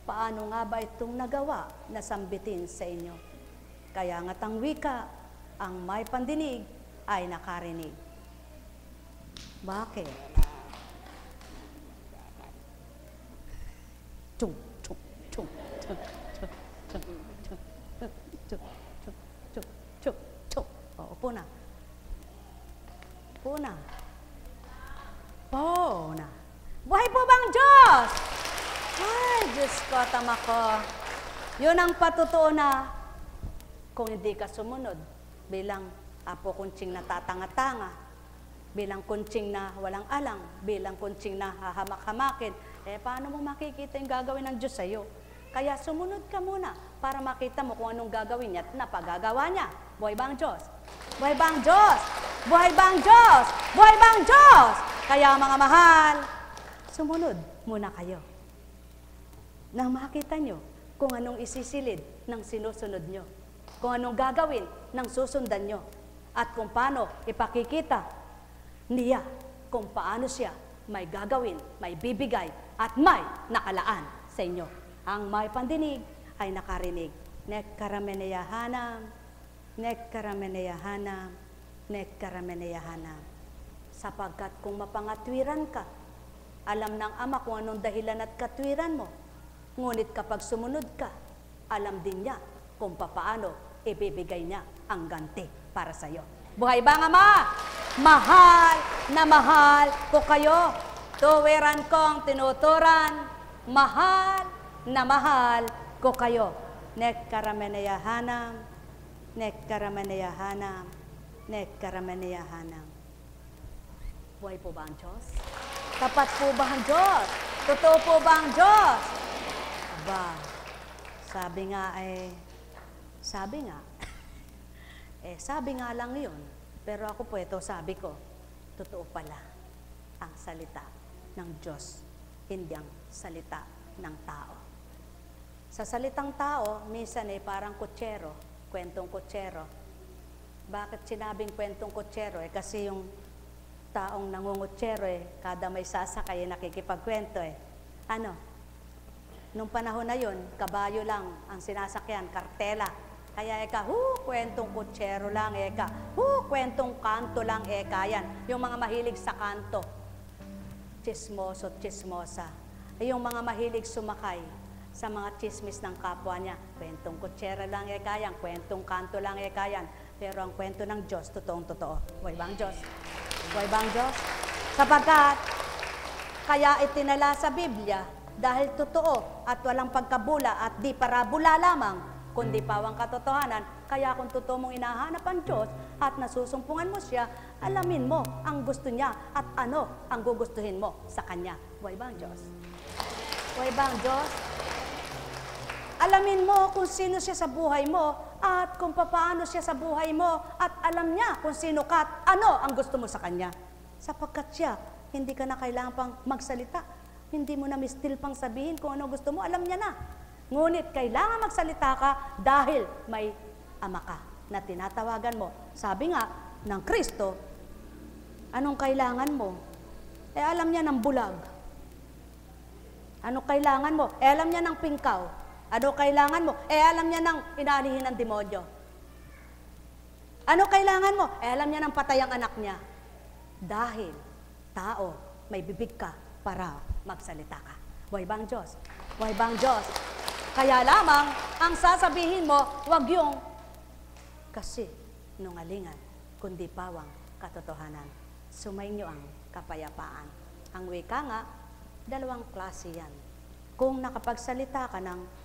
paano nga ba itong nagawa na sambitin sa inyo? Kaya nga't ang wika, ang may pandinig ay nakarinig. Bakit? Chung, chung, chung, chung, chung, chung, chung, chung, chung, chung, chung, chung. Upo na. Upo na. Po na. Buhay po bang Diyos? Ay, Diyos ko, tama ko. Yun ang patutuo na kung hindi ka sumunod bilang apo kuntsing na tatanga-tanga, bilang kuntsing na walang alang, bilang kuntsing na hahamak-hamakin, paano mo makikita yung gagawin ng Diyos sa'yo? Kaya sumunod ka muna para makita mo kung anong gagawin niya at napagagawa niya. Buhay ba ang Diyos? Buhay ba ang Diyos? Buhay ba ang Diyos? Buhay ba ang Diyos? Kaya mga mahal, sumunod muna kayo. Nang makita nyo kung anong isisilid ng sinusunod nyo. Kung anong gagawin ng susundan nyo. At kung paano ipakikita niya kung paano siya may gagawin, may bibigay, at may nakalaan sa inyo. Ang may pandinig ay nakarinig. Nekkarameneyahanam, nekkarameneyahanam, nekkarameneyahanam. Sapagkat kung mapangatwiran ka, alam ng Ama kung anong dahilan at katwiran mo. Ngunit kapag sumunod ka, alam din niya kung papaano ibibigay niya ang ganti para sa iyo. Buhay ba ang Ama? Mahal na mahal ko kayo. Tuwiran kong tinuturan, mahal na mahal ko kayo. Nekkarameneyahanam, nekkarameneyahanam, nekkarameneyahanam. Buhay po ba ang Diyos? Tapat po ba ang Diyos? Totoo po ba ang Diyos? Aba, sabi nga lang yun. Pero ako po ito, sabi ko, totoo pala ang salita ng Diyos, hindi ang salita ng tao. Sa salitang tao, minsan parang kutsero, kwentong kutsero. Bakit sinabing kwentong kutsero? Kasi yung taong nangungutsero, kada may sasakay, nakikipagkwento. Nung panahon na yun, kabayo lang ang sinasakyan, kartela. Kaya kwentong kutsero lang, kwentong kanto lang, yan. Yung mga mahilig sa kanto, chismoso, chismosa. Yung mga mahilig sumakay sa mga chismis ng kapwa niya, kwentong kutsero lang, yan. Kwentong kanto lang, yan. Pero ang kwento ng Diyos, totoong totoo. Buhay ba ang Diyos? Buhay ba ang Diyos? Sapagkat, kaya itinala sa Biblia, dahil totoo at walang pagkabula at di parabula lamang, kundi pawang katotohanan. Kaya kung totoo mong inahanap ang Diyos at nasusumpungan mo siya, alamin mo ang gusto niya at ano ang gugustuhin mo sa Kanya. Buhay ba ang Diyos? Buhay ba ang Diyos? Alamin mo kung sino siya sa buhay mo at kung paano siya sa buhay mo at alam niya kung sino ka at ano ang gusto mo sa Kanya. Sapagkat siya, hindi ka na kailangan pang magsalita. Hindi mo na mistil pang sabihin kung ano gusto mo, alam niya na. Ngunit kailangan magsalita ka dahil may ama ka na tinatawagan mo. Sabi nga ng Kristo, anong kailangan mo? Alam niya ng bulag. Ano kailangan mo? Alam niya ng pingkaw. Ano kailangan mo? Alam niya ng inaanihin ng demonyo. Ano kailangan mo? Alam niya ng patay ang anak niya. Dahil tao, may bibig ka para magsalita ka. Buhay bang Diyos? Buhay bang Diyos? Kaya lamang, ang sasabihin mo, wag yung kasi nungalingan, kundi pawang katotohanan. Sumainyo ang kapayapaan. Ang wika nga, dalawang klase yan. Kung nakapagsalita ka ng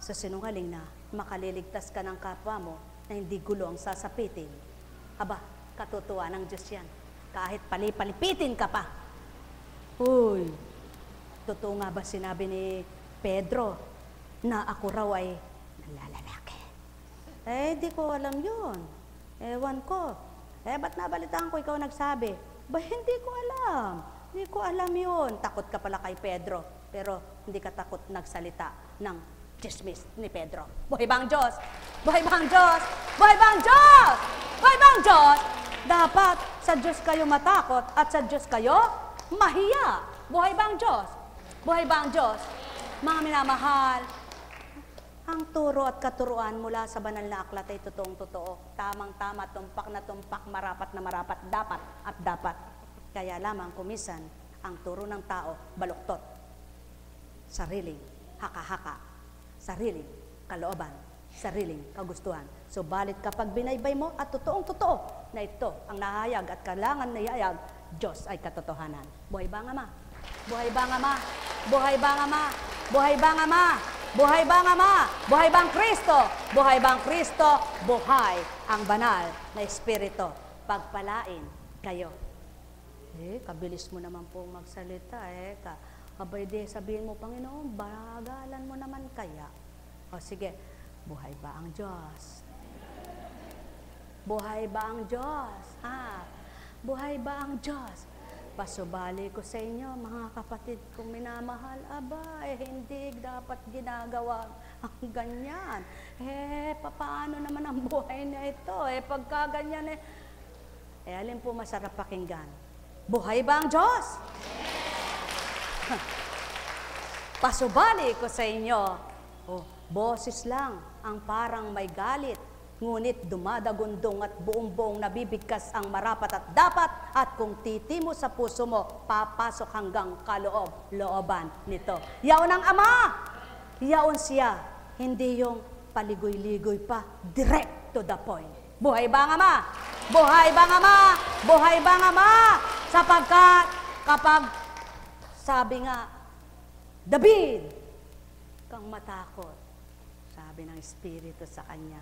sa sinungaling na makaliligtas ka ng kapwa mo na hindi gulo ang sasapitin, aba, katutuwa ng Diyos yan. Kahit palipalipitin ka pa. Uy, totoo nga ba sinabi ni Pedro na ako raw ay nanlalaki? Di ko alam yun. Ewan ko. Ba't nabalitaan ko ikaw nagsabi? Hindi ko alam. Hindi ko alam yun. Takot ka pala kay Pedro. Pero hindi ka takot nagsalita ng chismis ni Pedro. Buhay bang Diyos? Buhay bang Diyos? Buhay bang Diyos? Buhay bang Diyos? Dapat sa Diyos kayo matakot at sa Diyos kayo mahiya. Buhay bang Diyos? Buhay bang Diyos? Mga minamahal, ang turo at katuruan mula sa banal na aklat ay totoong-totoo. Tamang-tama, tumpak na tumpak, marapat na marapat, dapat at dapat. Kaya lamang kumisan, ang turo ng tao, baluktot. Sariling haka-haka, sariling kalooban, sariling kagustuhan. Subalit kapag binaybay mo at totoong-totoo na ito ang nahayag at kailangan na ihayag, Diyos ay katotohanan. Buhay bang Ama? Buhay bang Ama? Buhay bang Ama? Buhay bang Ama? Buhay bang Ama? Buhay bang Kristo? Buhay bang Kristo? Buhay ang banal na Espiritu. Pagpalain kayo. Kabilis mo naman po magsalita. Abay di, sabihin mo, Panginoon, bagalan mo naman kaya. O sige, buhay ba ang Diyos? Buhay ba ang Diyos? Buhay ba ang Diyos? Pasubali ko sa inyo, mga kapatid kong minamahal, hindi dapat ginagawa ang ganyan. Paano naman ang buhay na ito? Pagka ganyan, alin po masarap pakinggan? Buhay ba ang Diyos? Pasubali ko sa inyo, boses lang ang parang may galit, ngunit dumadagundong at buong-buong nabibigkas ang marapat at dapat, at kung titimo sa puso mo, papasok hanggang kaloob-looban nito. Yaon ang Ama, yaon siya, hindi yung paligoy-ligoy pa, direct to the point. Buhay ba ang Ama? Buhay ba ang Ama? Buhay ba ang Ama? Sapagkat kapag sabi nga, David, kang matakot, sabi ng Espiritu sa kanya.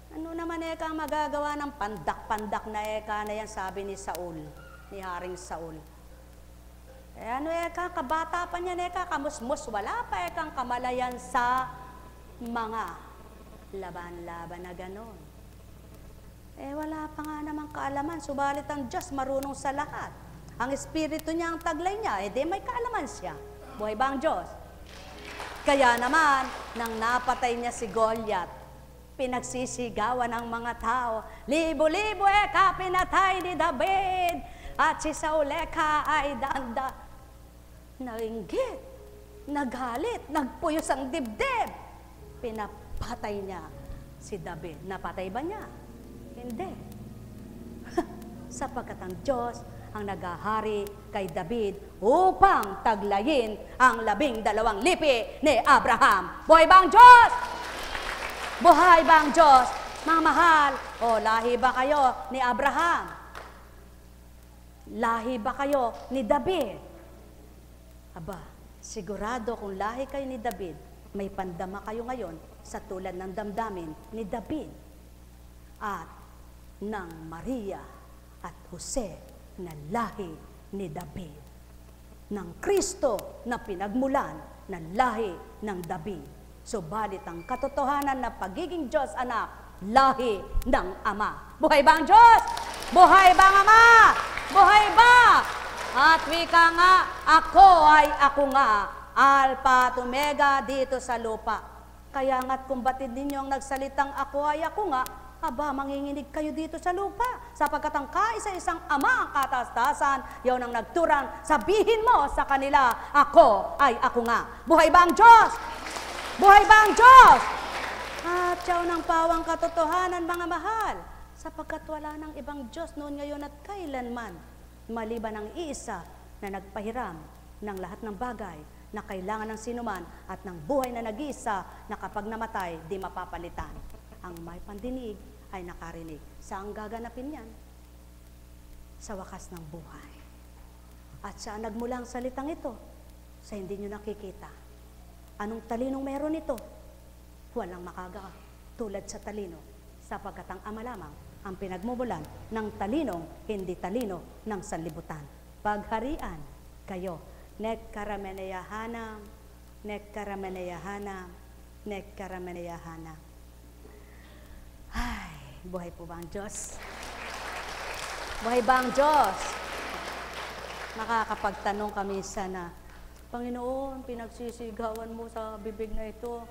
Ano naman kang magagawa ng pandak-pandak na na yan, sabi ni Saul, ni Haring Saul. Kabata pa niya kamusmus, wala pa kang kamalayan sa mga laban-laban na ganon. Wala pa nga namang kaalaman, subalit ang Diyos marunong sa lahat. Ang Espiritu niya ang taglay niya, di may kaalaman siya. Buhay ba ang Diyos? Kaya naman, nang napatay niya si Goliath, pinagsisigawan ng mga tao, libo-libo pinatay ni David, at si Saul ay danda. Nainggit, nagalit, nagpuyos ang dibdib. Pinapatay niya si David. Napatay ba niya? Hindi. Sapagkat ang Diyos ang naghahari kay David upang taglayin ang 12 lipi ni Abraham. Buhay ba ang Diyos? Buhay ba ang Diyos? Mga mahal, lahi ba kayo ni Abraham? Lahi ba kayo ni David? Sigurado kung lahi kayo ni David, may pandama kayo ngayon sa tulad ng damdamin ni David at ng Maria at Jose na lahi ni David, ng Kristo na pinagmulan ng lahi ng David. Subalit ang katotohanan na pagiging Diyos anak, lahi ng Ama. Buhay ba ang Diyos? Buhay ba ang Ama? Buhay ba? At wika nga, ako ay ako nga, Alpha at Omega dito sa lupa. Kaya nga't kung batid ninyo ang nagsalitang ako ay ako nga, aba, manginginig kayo dito sa lupa. Sapagkat ang kaisa-isang ama ang katastasan, yaw ang nagturang, sabihin mo sa kanila, ako ay ako nga. Buhay ba ang Diyos? Buhay ba ang Diyos? At yaw ng pawang katotohanan, mga mahal, sapagkat wala nang ibang Diyos noon, ngayon at kailanman, maliban ang iisa na nagpahiram ng lahat ng bagay na kailangan ng sinuman at ng buhay na nag-iisa na kapag namatay, di mapapalitan. Ang may pandinig ay nakarinig. Saan gaganapin yan? Sa wakas ng buhay. At saan nagmula ang salitang ito? Sa hindi nyo nakikita. Anong talinong meron ito? Walang makaga tulad sa talino, sapagkat ang ama lamang ang pinagmumulan ng talinong, hindi talino ng sanlibutan. Pagharian kayo. Nekkarameneyahanam, nekkarameneyahanam, nekkarameneyahanam. Ay, buhay po ba ang Diyos? Buhay ba ang Diyos? Makakapagtanong kami sana, Panginoon, pinagsisigawan mo sa bibig na ito,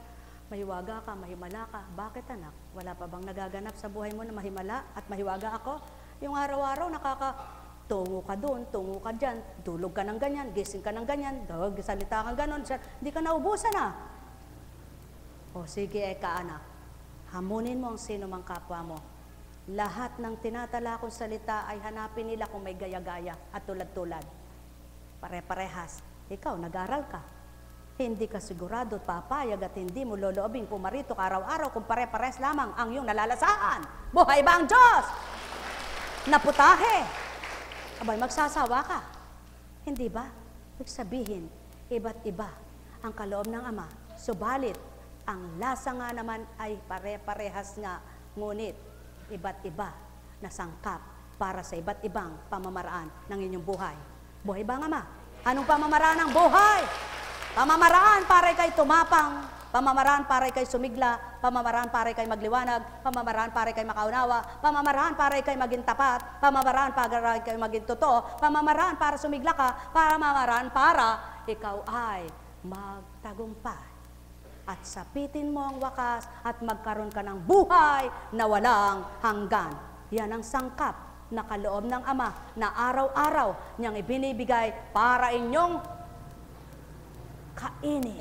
mahiwaga ka, mahimala ka. Bakit anak? Wala pa bang nagaganap sa buhay mo na mahimala at mahiwaga ako? Yung araw-araw tungo ka doon, tungo ka dyan, tulog ka ng ganyan, gising ka ng ganyan, salita kang ganon, hindi ka naubusan na. O sige, anak, hamunin mo ang sino mang kapwa mo. Lahat ng tinatala kong salita ay hanapin nila kung may gaya-gaya at tulad-tulad. Pare-parehas. Ikaw, nag-aral ka. Hindi ka sigurado at papayag at hindi mo loloobing pumarito ka araw-araw kung pare-pares lamang ang iyong nalalasaan. Buhay ba ang Diyos? Naputahe. Abay, magsasawa ka. Hindi ba? Ibig sabihin, iba't iba ang kaloob ng Ama. Subalit, ang lasa nga naman ay pare-parehas nga, ngunit iba't iba na sangkap para sa iba't ibang pamamaraan ng inyong buhay. Buhay ba ang Ama? Anong pamamaraan ng buhay? Pamamaraan para kay tumapang, pamamaraan para kay sumigla, pamamaraan para kay magliwanag, pamamaraan para kay makaunawa, pamamaraan para kay maging tapat, pamamaraan para kay maging totoo, pamamaraan para sumigla ka, pamamaraan para ikaw ay magtagumpay. At sapitin mo ang wakas at magkaroon ka ng buhay na walang hanggan. Yan ang sangkap na kaloob ng Ama na araw-araw niyang ibinibigay para inyong kainin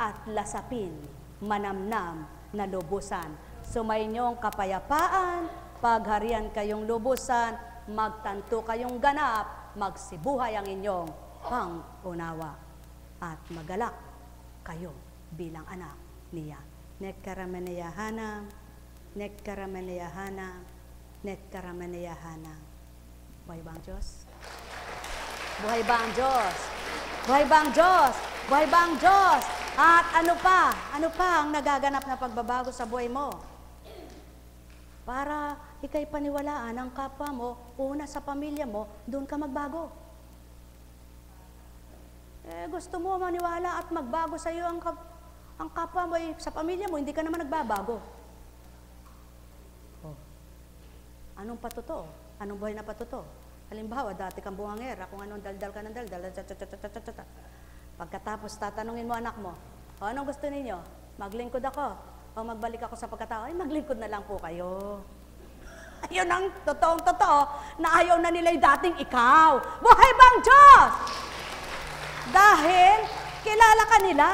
at lasapin, manamnam na lubusan. Sumainyong kapayapaan, pagharian kayong lubusan, magtanto kayong ganap, magsibuhay ang inyong pangunawa. At magalak kayo bilang anak niya. Nekkarameneyahanam, nekkarameneyahanam, nekkarameneyahanam. Buhay ba ang Diyos? Buhay ba ang Diyos? Buhay ba ang Diyos? Buhay ba ang Diyos? At ano pa? Ano pa ang nagaganap na pagbabago sa buhay mo? Para ikay paniwalaan ang kapwa mo, una sa pamilya mo, doon ka magbago. Gusto mo maniwala at magbago sa iyo ang kapwa mo, sa pamilya mo, hindi ka naman nagbabago. Oh. Anong patotoo? Anong buhay na patotoo? Halimbawa, dati kang bungangera, kung anong daldal ka ng daldal, pagkatapos tatanungin mo anak mo, o anong gusto ninyo? Maglingkod ako, o magbalik ako sa pagkatao? Ay, maglingkod na lang po kayo. Ayun ang totoong-totoo, na ayaw na nila yung dating ikaw. Buhay bang Diyos? Dahil kilala ka nila.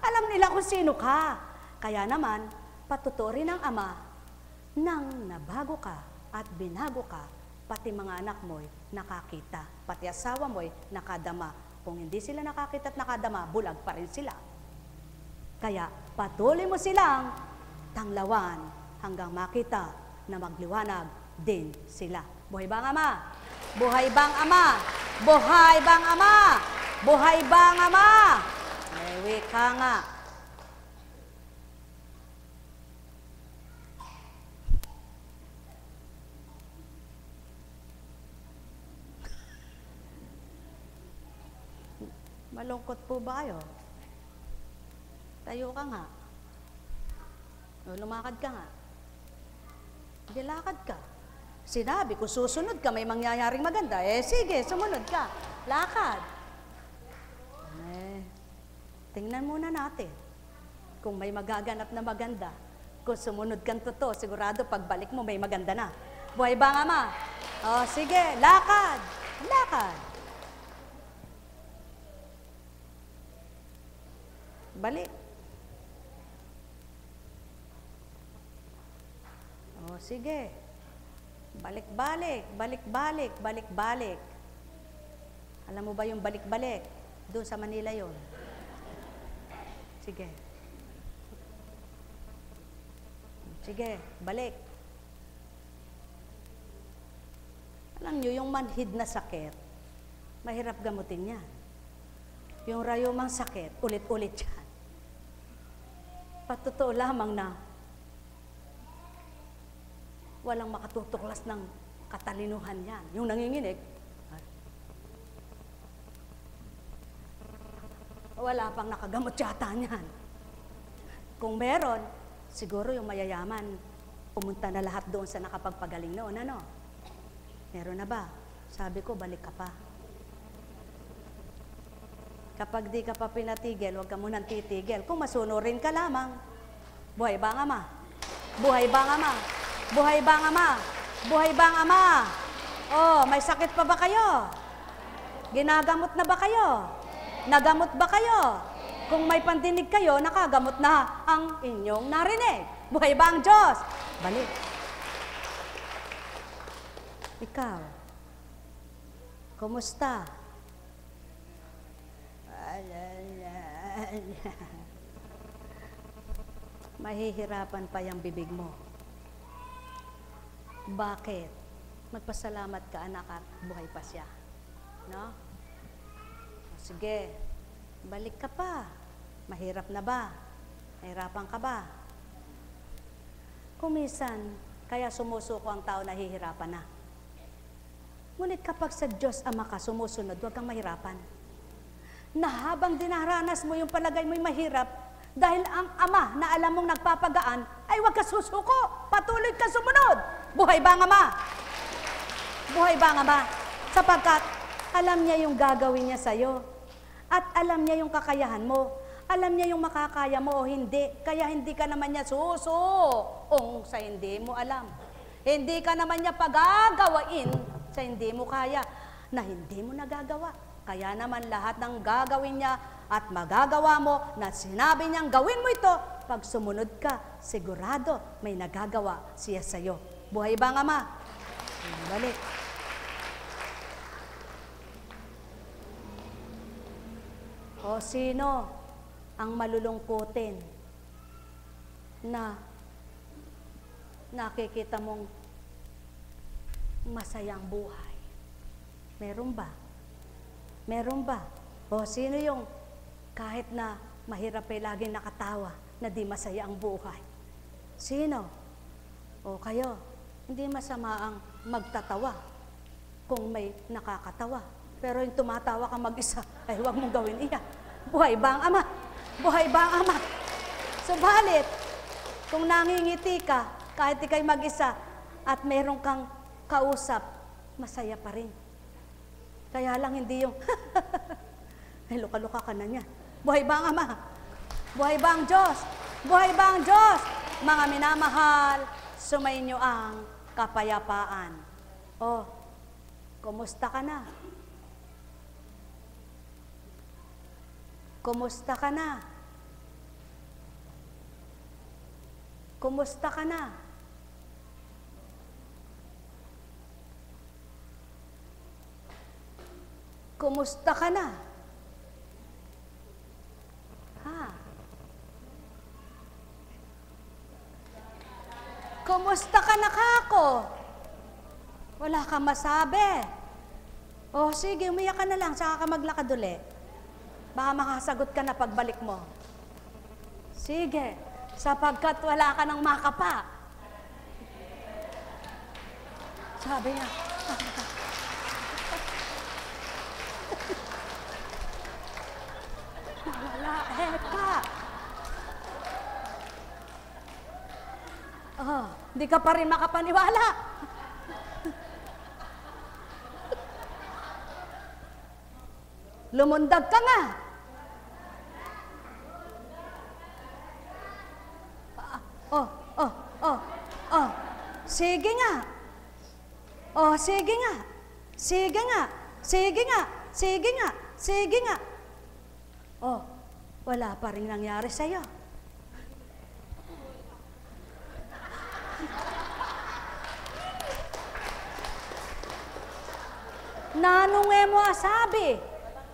Alam nila kung sino ka. Kaya naman, patuturin ng Ama, nang nabago ka at binago ka, pati mga anak mo'y nakakita, pati asawa mo'y nakadama. Kung hindi sila nakakita at nakadama, bulag pa rin sila. Kaya patuloy mo silang tanglawan hanggang makita na magliwanag din sila. Buhay bang Ama? Buhay bang Ama? Buhay bang Ama? Buhay bang Ama? May wika nga. Malungkot po ba kayo? Tayo ka nga. O, lumakad ka nga. Hindi, lakad ka. Sinabi ko, susunod ka, may mangyayaring maganda. Sige, sumunod ka. Lakad. Tingnan muna natin kung may magaganap na maganda. Kung sumunod kang totoo, sigurado pagbalik mo may maganda na. Buhay ba nga ma? O, sige, lakad. Lakad. Balik. O, sige. Balik-balik, balik-balik, balik-balik. Alam mo ba yung balik-balik? Doon sa Manila yon. Sige. Sige, balik. Alam nyo, yung manhid na sakit, mahirap gamutin yan. Yung rayumang sakit, ulit-ulit yan. Patotoo lamang na walang makatutuklas ng katalinuhan yan. Yung nanginginig, wala pang nakagamot yata niyan. Kung meron, siguro yung mayayaman, pumunta na lahat doon sa nakapagpagaling noon, ano? Meron na ba? Sabi ko, balik ka pa. Kapag di ka pa pinatigil, huwag ka munang titigil. Kung masunurin ka lamang, buhay ba ang ama? Buhay ba ang ama? Buhay ba ang ama? Buhay ba ang ama? Oh, may sakit pa ba kayo? Ginagamot na ba kayo? Nagamot ba kayo? Kung may pandinig kayo, nakagamot na ang inyong narinig. Buhay ba ang Diyos? Balik. Ikaw, kumusta? Mahihirapan pa yung bibig mo. Bakit? Magpasalamat ka, anak, at buhay pa siya. No? Sige, balik ka pa. Mahirap na ba? Nahirapan ka ba? Kumisan, kaya sumusuko ang tao, nahihirapan na. Ngunit kapag sa Diyos Ama ka sumusunod, huwag kang mahirapan. Na habang dinaranas mo yung palagay mo'y mahirap, dahil ang Ama na alam mong nagpapagaan, ay huwag ka susuko, patuloy ka sumunod. Buhay ba ang Ama? Buhay ba ang Ama? Sapagkat alam niya yung gagawin niya sa'yo. At alam niya yung kakayahan mo. Alam niya yung makakaya mo o hindi. Kaya hindi ka naman niya susuong sa hindi mo alam. Hindi ka naman niya pagagawain sa hindi mo kaya, na hindi mo nagagawa. Kaya naman lahat ng gagawin niya at magagawa mo na sinabi niyang gawin mo ito, pag sumunod ka, sigurado may nagagawa siya sa'yo. Buhay ba ang Ama? Balik. O sino ang malulungkutin na nakikita mong masayang buhay? Meron ba? Meron ba? O sino yung kahit na mahirap ay laging nakatawa na di masaya ang buhay? Sino? O kayo, hindi masama ang magtatawa kung may nakakatawa. Pero yung tumatawa ka mag-isa, ay huwag mong gawin iyan. Buhay ba ang Ama? Buhay ba ang Ama? Subalit, kung nangingiti ka, kahit ikay mag-isa, at meron kang kausap, masaya pa rin. Kaya lang hindi yung, ay luka-luka ka na niya. Buhay ba ang Ama? Buhay ba ang Diyos? Buhay ba ang Diyos? Mga minamahal, sumainyo ang kapayapaan. Oh, kumusta ka na? Kumusta ka na? Kumusta ka na? Kumusta ka na? Ha? Kumusta ka na kako? Wala kang masabi. O sige, umiyak ka na lang, saka ka maglakad uli. Baka makasagot ka na pagbalik mo. Sige, sapagkat wala ka ng makapa. Sabi niya, wala, heka. Oh, hindi ka pa rin makapaniwala. Lumundag ka nga. Oh, oh, oh, oh. Sige nga. Oh, sige nga. Sige nga. Sige nga. Sige nga. Sige nga. Oh, wala pa rin nangyari sa'yo. Nanong mo sabi,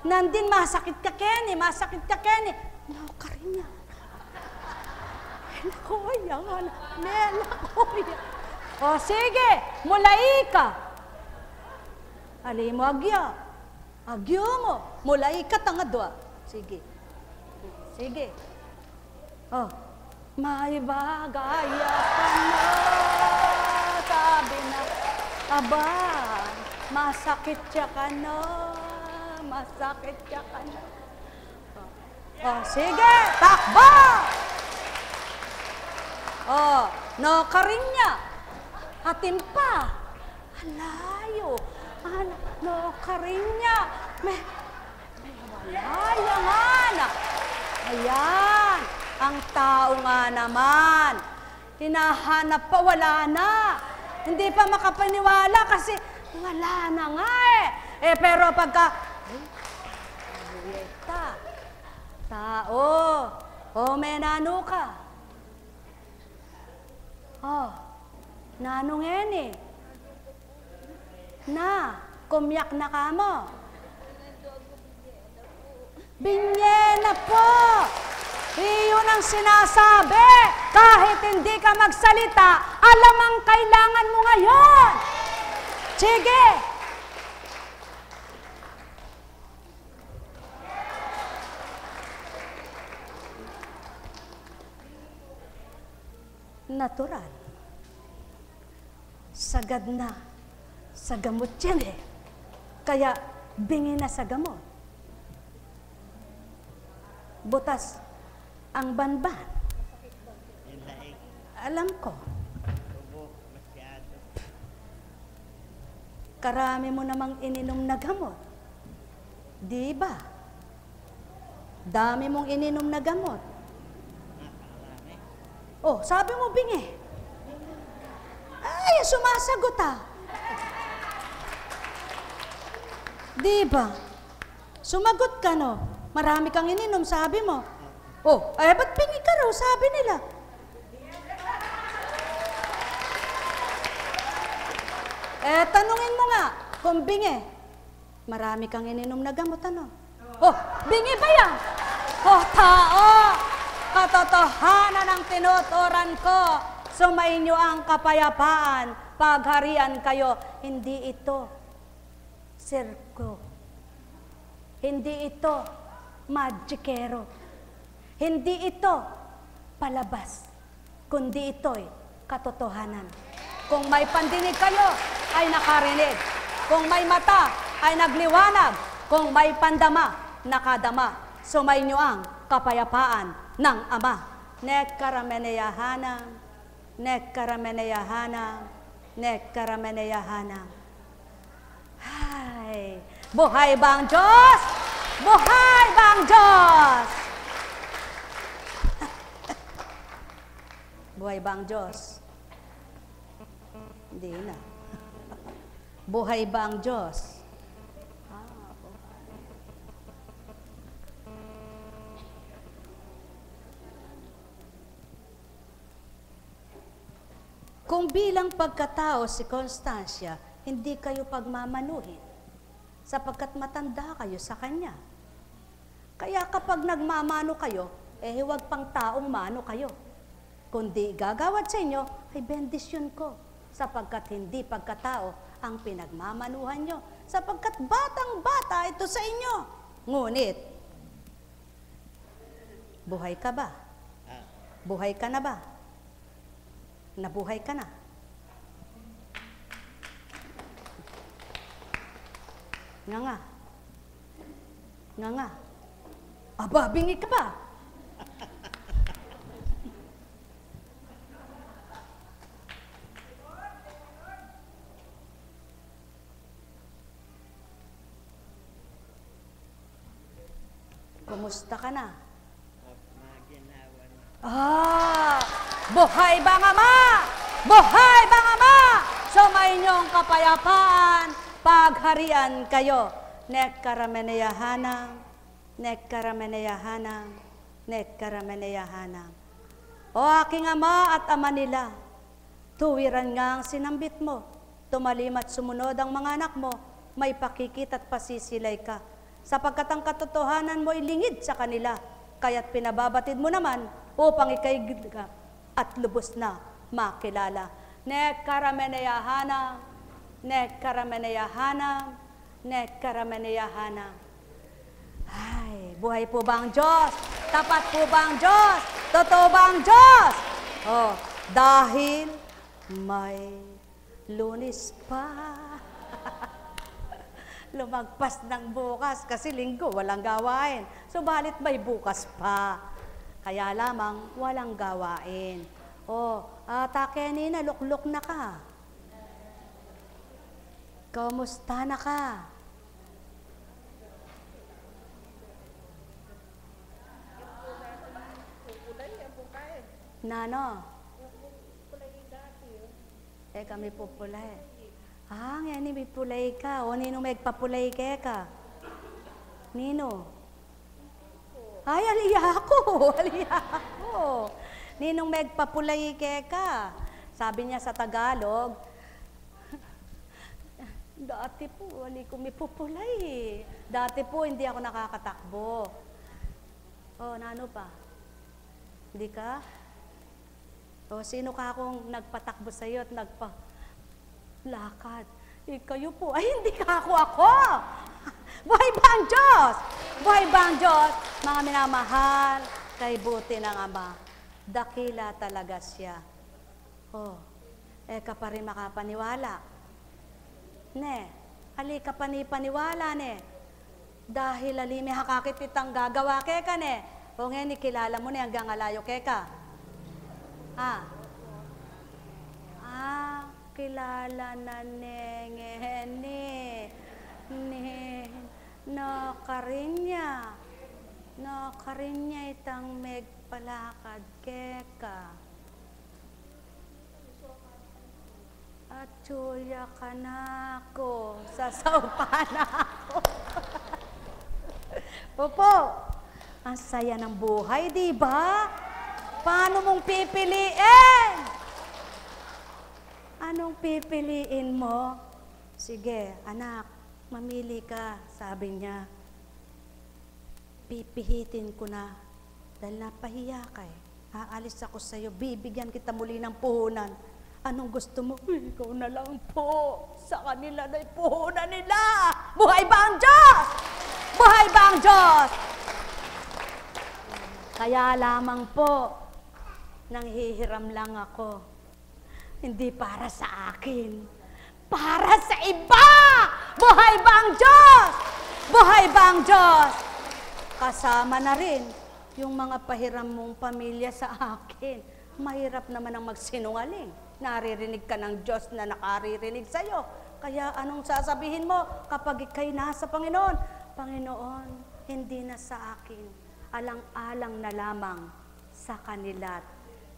nandin masakit ka Kenny, masakit ka Kenny. No, Karinya. Kuya, Nela, kuya. O sige, mulai ka. Ali mo agya. Agyo mo. Mulai ka tangadwa. Sige. Sige. Oh, may bagaya ka na. Sabi na, aba, masakit siya ka na. Masakit siya ka na. Oh, sige, takbo! Oh, no, Karinya. Hatin pa. Alayo. No, Karinya. May walaya nga na. Ayan. Ang tao nga naman. Hinahanap pa, wala na. Hindi pa makapaniwala kasi wala na nga eh. Eh, pero pagka, tao. O, may nano ka. Oh, nanong eni. Na, kumyak na ka mo. Binyena po. Iyon ang sinasabi. Kahit hindi ka magsalita, alam ang kailangan mo ngayon. Sige. Natural. Sagad na sa gamot yan eh. Kaya bingi na sa gamot. Butas ang banban. Alam ko. Karami mo namang ininom na gamot. Di ba? Dami mong ininom na gamot. Oh, sabi mo bingi. Ay, sumasagot ah. Di ba? Sumagot ka no. Marami kang ininom, sabi mo. Oh, ay ba't bingi ka raw, sabi nila. Eh, tanungin mo nga, kung bingi, marami kang ininom na gamot, ano? Oh, bingi ba yan? Oh, tao! Katotohanan ang tinuturan ko. Sumainyo ang kapayapaan. Pagharian kayo. Hindi ito sirko. Hindi ito magikero. Hindi ito palabas. Kundi ito'y katotohanan. Kung may pandinig kayo, ay nakarinig. Kung may mata, ay nagliwanag. Kung may pandama, nakadama. Sumainyo ang kapayapaan ng Ama. Nekkarameneyahanang, nekkarameneyahanang, nekkarameneyahanang. Hay! Buhay ba ang Diyos? Buhay ba ang Diyos? Buhay ba ang Diyos? Hindi na. Buhay ba ang Diyos? Kung bilang pagkatao si Constancia, hindi kayo pagmamanuhin, sapagkat matanda kayo sa Kanya. Kaya kapag nagmamano kayo, huwag pang taong mano kayo. Kundi gagawad sa inyo, ay bendisyon ko, sapagkat hindi pagkatao ang pinagmamanuhan nyo, sapagkat batang-bata ito sa inyo. Ngunit, buhay ka ba? Buhay ka na ba? Nabuhay ka na. Nga nga. Nga nga. Aba, bingi ka ba? Kamusta ka na? Buhay bang Ama! Buhay bang Ama! Sumayinyong kapayapaan, pagharian kayo. Nekkarameneyahanam, nekkarameneyahanam, nekkarameneyahanam. O aking Ama at Ama nila, tuwiran ngang sinambit mo, tumalim at sumunod ang mga anak mo, may pakikit at pasisilay ka, sapagkat ang katotohanan mo ilingid sa kanila, kaya't pinababatid mo naman upang ikay at lubos na makilala. Nekkarameneyahanam, nekkarameneyahanam, nekkarameneyahanam. Ay, buhay po ba ang Diyos? Tapat po ba ang Diyos? Totoo ba ang Diyos? Oh, dahil may Lunes pa. Lumagpas ng bukas kasi linggo walang gawain. Subalit may bukas pa. Kaya lamang walang gawain. Oh, Kenny, lukluk na ka. Kamusta na ka? Nano? Kami pupulay. Ngayon may pulay ka. O nino magpapulay ka? Nino? Ay, aliya ako. Ninong magpapulay ka. Sabi niya sa Tagalog, dati po, wali ko may pupulay. Dati po, hindi ako nakakatakbo. Nano pa? Hindi ka? Sino ka akong nagpatakbo sa'yo at nagpalakad? Kayo po. Ay, hindi ka ako. Buhay ba ang Diyos? Buhay ba ang Diyos? Mga minamahal, kay buti ng Ama. Dakila talaga siya. Ka pa rin makapaniwala. Ali ka paniwala, Dahil alimi hakakit itang gagawa ka, O ngayon, kilala mo hanggang alayo ka. Kilala na nakarinya itang megpalakad keka. At tsuya ka na ako, sasawpa na ako. Popo, ang saya ng buhay, di ba? Paano mong pipiliin? Anong pipiliin mo? Sige, anak, mamili ka, sabi niya. Pipihitin ko na, dahil napahiya ka Aalis ako sa'yo, bibigyan kita muli ng puhunan. Anong gusto mo? Ikaw na lang po. Sa kanila na'y puhunan nila. Buhay ba ang Diyos? Buhay ba ang Diyos? Kaya lamang po, nanghihiram lang ako. Hindi para sa akin, para sa iba! Buhay ba ang Diyos? Buhay ba ang Diyos? Kasama na rin yung mga pahiram mong pamilya sa akin. Mahirap naman ang magsinungaling. Naririnig ka ng Diyos na nakaririnig sa'yo. Kaya anong sasabihin mo kapag ikay nasa Panginoon? Panginoon, hindi na sa akin. Alang-alang na lamang sa kanila't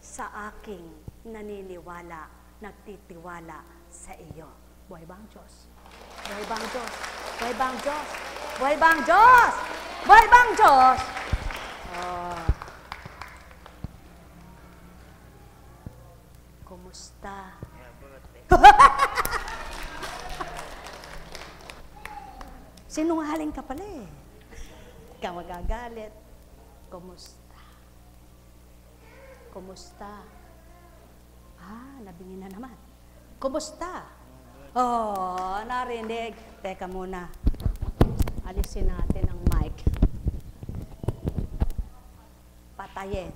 sa aking naniniwala, nagtitiwala sa iyo. Buhay ba ang Diyos? Buhay ba ang Diyos? Buhay ba ang Diyos? Buhay ba ang Diyos? Buhay ba ang Diyos? Kumusta? Sinungaling ka pala Ikaw magagalit. Kumusta? Kumusta? Nabingi na naman. Kumusta? Narinig. Teka muna. Alisin natin ang mic. Patayin.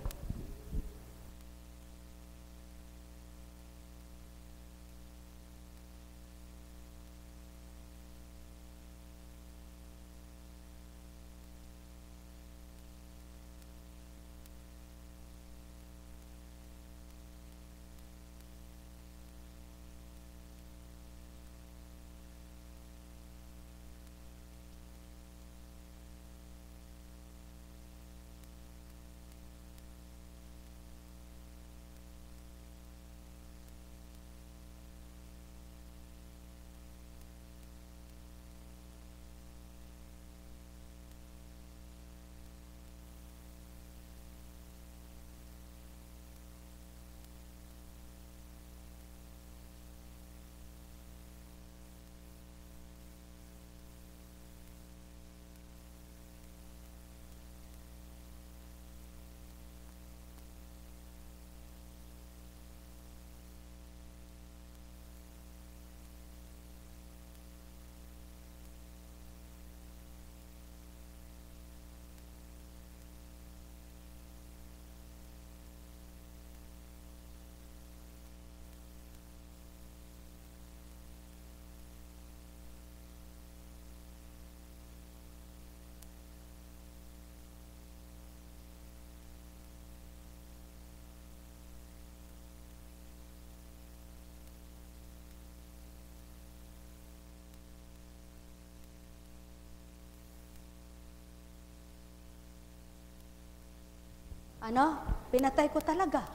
Ano? Pinatay ko talaga.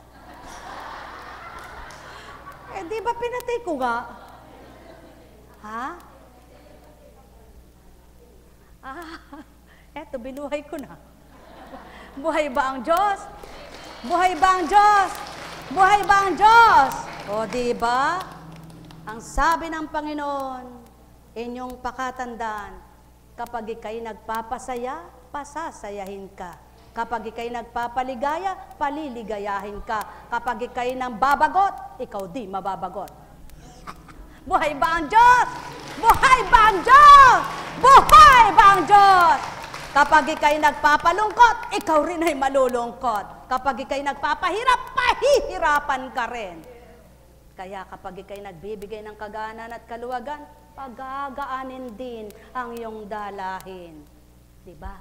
Eh, di ba pinatay ko nga? Ha? Ah, eto, binuhay ko na. Buhay ba ang Diyos? Buhay ba ang Diyos? Buhay ba ang Diyos? O, di ba? Ang sabi ng Panginoon, inyong pakatandaan, kapag ikay nagpapasaya, pasasayahin ka. Kapag ikay nagpapaligaya, paliligayahin ka. Kapag ikay nang babagot, ikaw di mababagot. Buhay ba ang Diyos? Buhay ba ang Diyos? Buhay ba ang Diyos? Kapag ikay nagpapalungkot, ikaw rin ay malulungkot. Kapag ikay nagpapahirap, pahihirapan ka rin. Kaya kapag ikay nagbibigay ng kagaanan at kaluwagan, pagagaanin din ang iyong dalahin. Diba?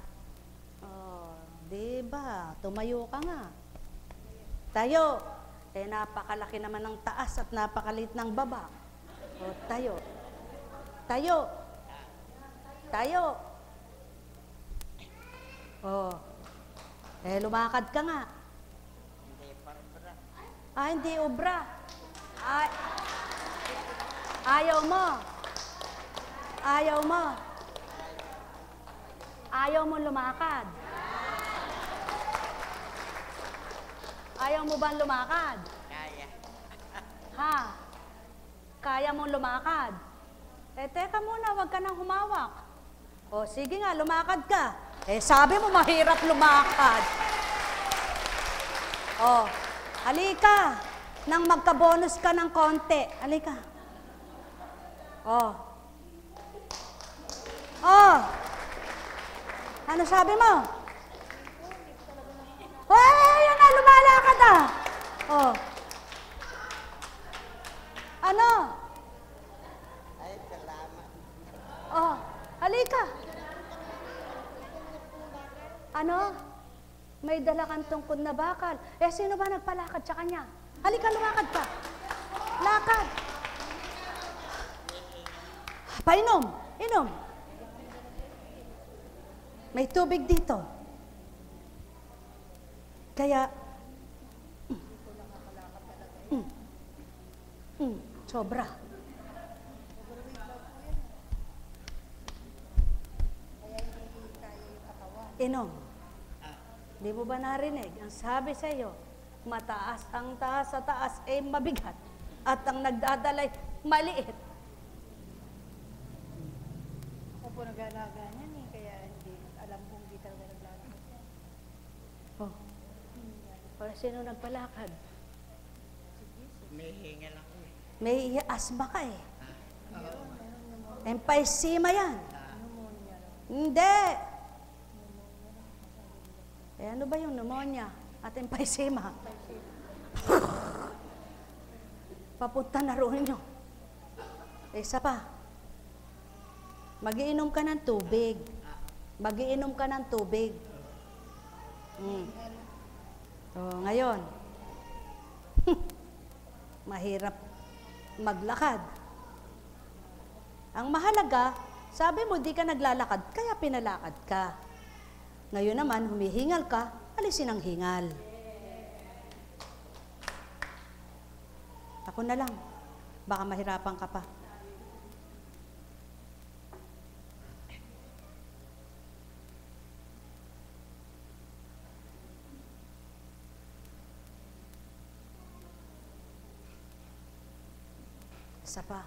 Oh, diba? Tumayo ka nga. Tayo. Eh, napakalaki naman ng taas at napakalit ng baba. O, tayo. Tayo. Tayo. Oh. Eh, lumakad ka nga. Ah, hindi obra. Ay, ayaw mo. Ayaw mo. Ayaw mo lumakad. Ayaw mo bang lumakad? Kaya. Ha? Kaya mo lumakad? Eh, teka muna, wag ka nang humawak. O, sige nga, lumakad ka. Eh, sabi mo, mahirap lumakad. O, halika. Nang magka-bonus ka ng konti. Halika. O. O. Ano sabi mo? Hoy, yun na, lumalakad ah. O. Ano? Ay, salamat. Oh, halika. Ano? May dala kang tungkod na bakal. Eh, sino ba nagpalakad sa kanya? Halika, lumakad ka. Lakad. Painom. Inom. May tubig dito. Kaya, sobra. Inom. Di mo ba narinig? Ang sabi sa iyo, mataas ang taas sa taas ay mabigat at ang nagdadalay maliit. Ako po nag-aalaga niyan eh, kaya hindi alam kung hindi talaga naglalakad yan. Oh. O, sino nagpalakad? May hingal ako eh. May asma ka eh. Emphysema yan. Hindi. Eh, ano ba yung pneumonia at emphysema? Papunta na roon nyo. Isa pa. Magiinom ka ng tubig. Magiinom ka ng tubig. So, ngayon, mahirap maglakad. Ang mahalaga, sabi mo di ka naglalakad, kaya pinalakad ka. Ngayon naman, humihingal ka, alisin ang hingal. Ako na lang. Baka mahirapan ka pa. Isa pa.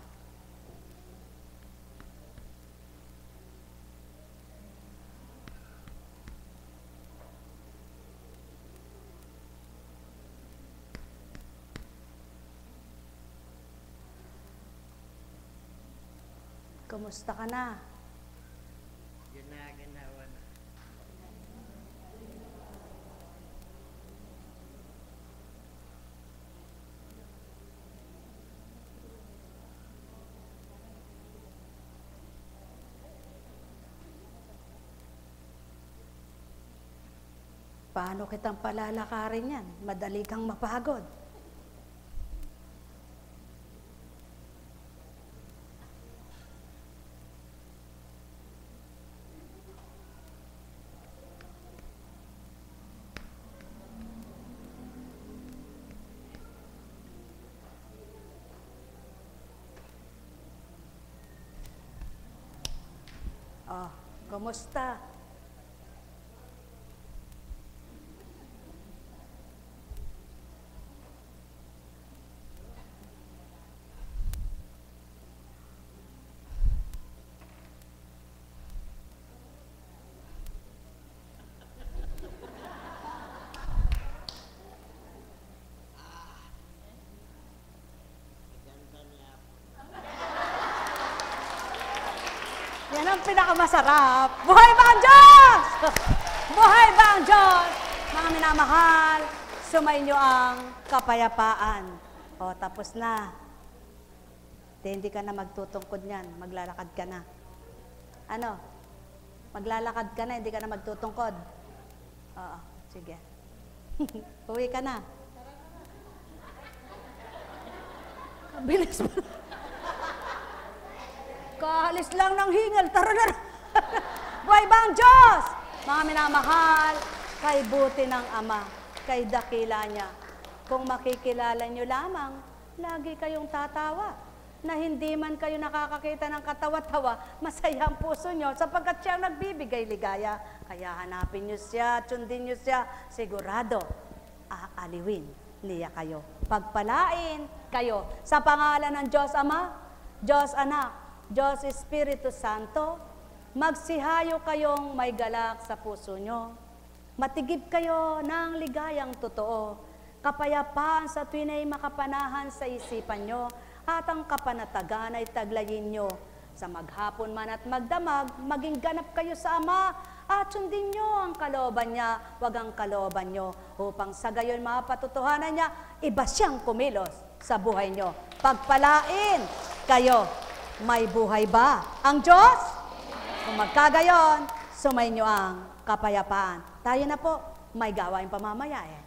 Kumusta ka na? Ginagawa na. Paano kitang palalakarin yan? Madali kang mapagod. Oh, kumusta? Ganda niya. Yan ang pinakamasarap. Buhay ba ang Diyos? Buhay ba ang Diyos? Mga minamahal, sumainyo ang kapayapaan. O, tapos na. Hindi ka na magtutungkod niyan. Maglalakad ka na. Ano? Maglalakad ka na, hindi ka na magtutungkod. Oo, sige. Uwi ka na. Bilis mo. Kaalis lang ng hingal. Tara na. Buhay ba ang Diyos? Mga minamahal, kay buti ng Ama, kay dakila niya. Kung makikilala niyo lamang, lagi kayong tatawa. Na hindi man kayo nakakakita ng katawa-tawa, masaya ang puso niyo sapagkat siya ang nagbibigay ligaya. Kaya hanapin niyo siya, sundin niyo siya, sigurado, aaliwin niya kayo. Pagpalain kayo sa pangalan ng Diyos Ama, Diyos Anak, Diyos Espiritu Santo, magsihayo kayong may galak sa puso nyo. Matigib kayo ng ligayang totoo, kapayapaan sa tuwin ay makapanahan sa isipan nyo, at ang kapanatagan ay taglayin nyo. Sa maghapon man at magdamag, maging ganap kayo sa Ama, at sundin nyo ang kalooban niya, wag ang kalooban nyo, upang sa gayon mapatutuhanan niya, iba siyang kumilos sa buhay nyo. Pagpalain kayo. May buhay ba ang Diyos? Kung magkagayon, sumainyo ang kapayapaan. Tayo na po, may gawain pa mamaya eh.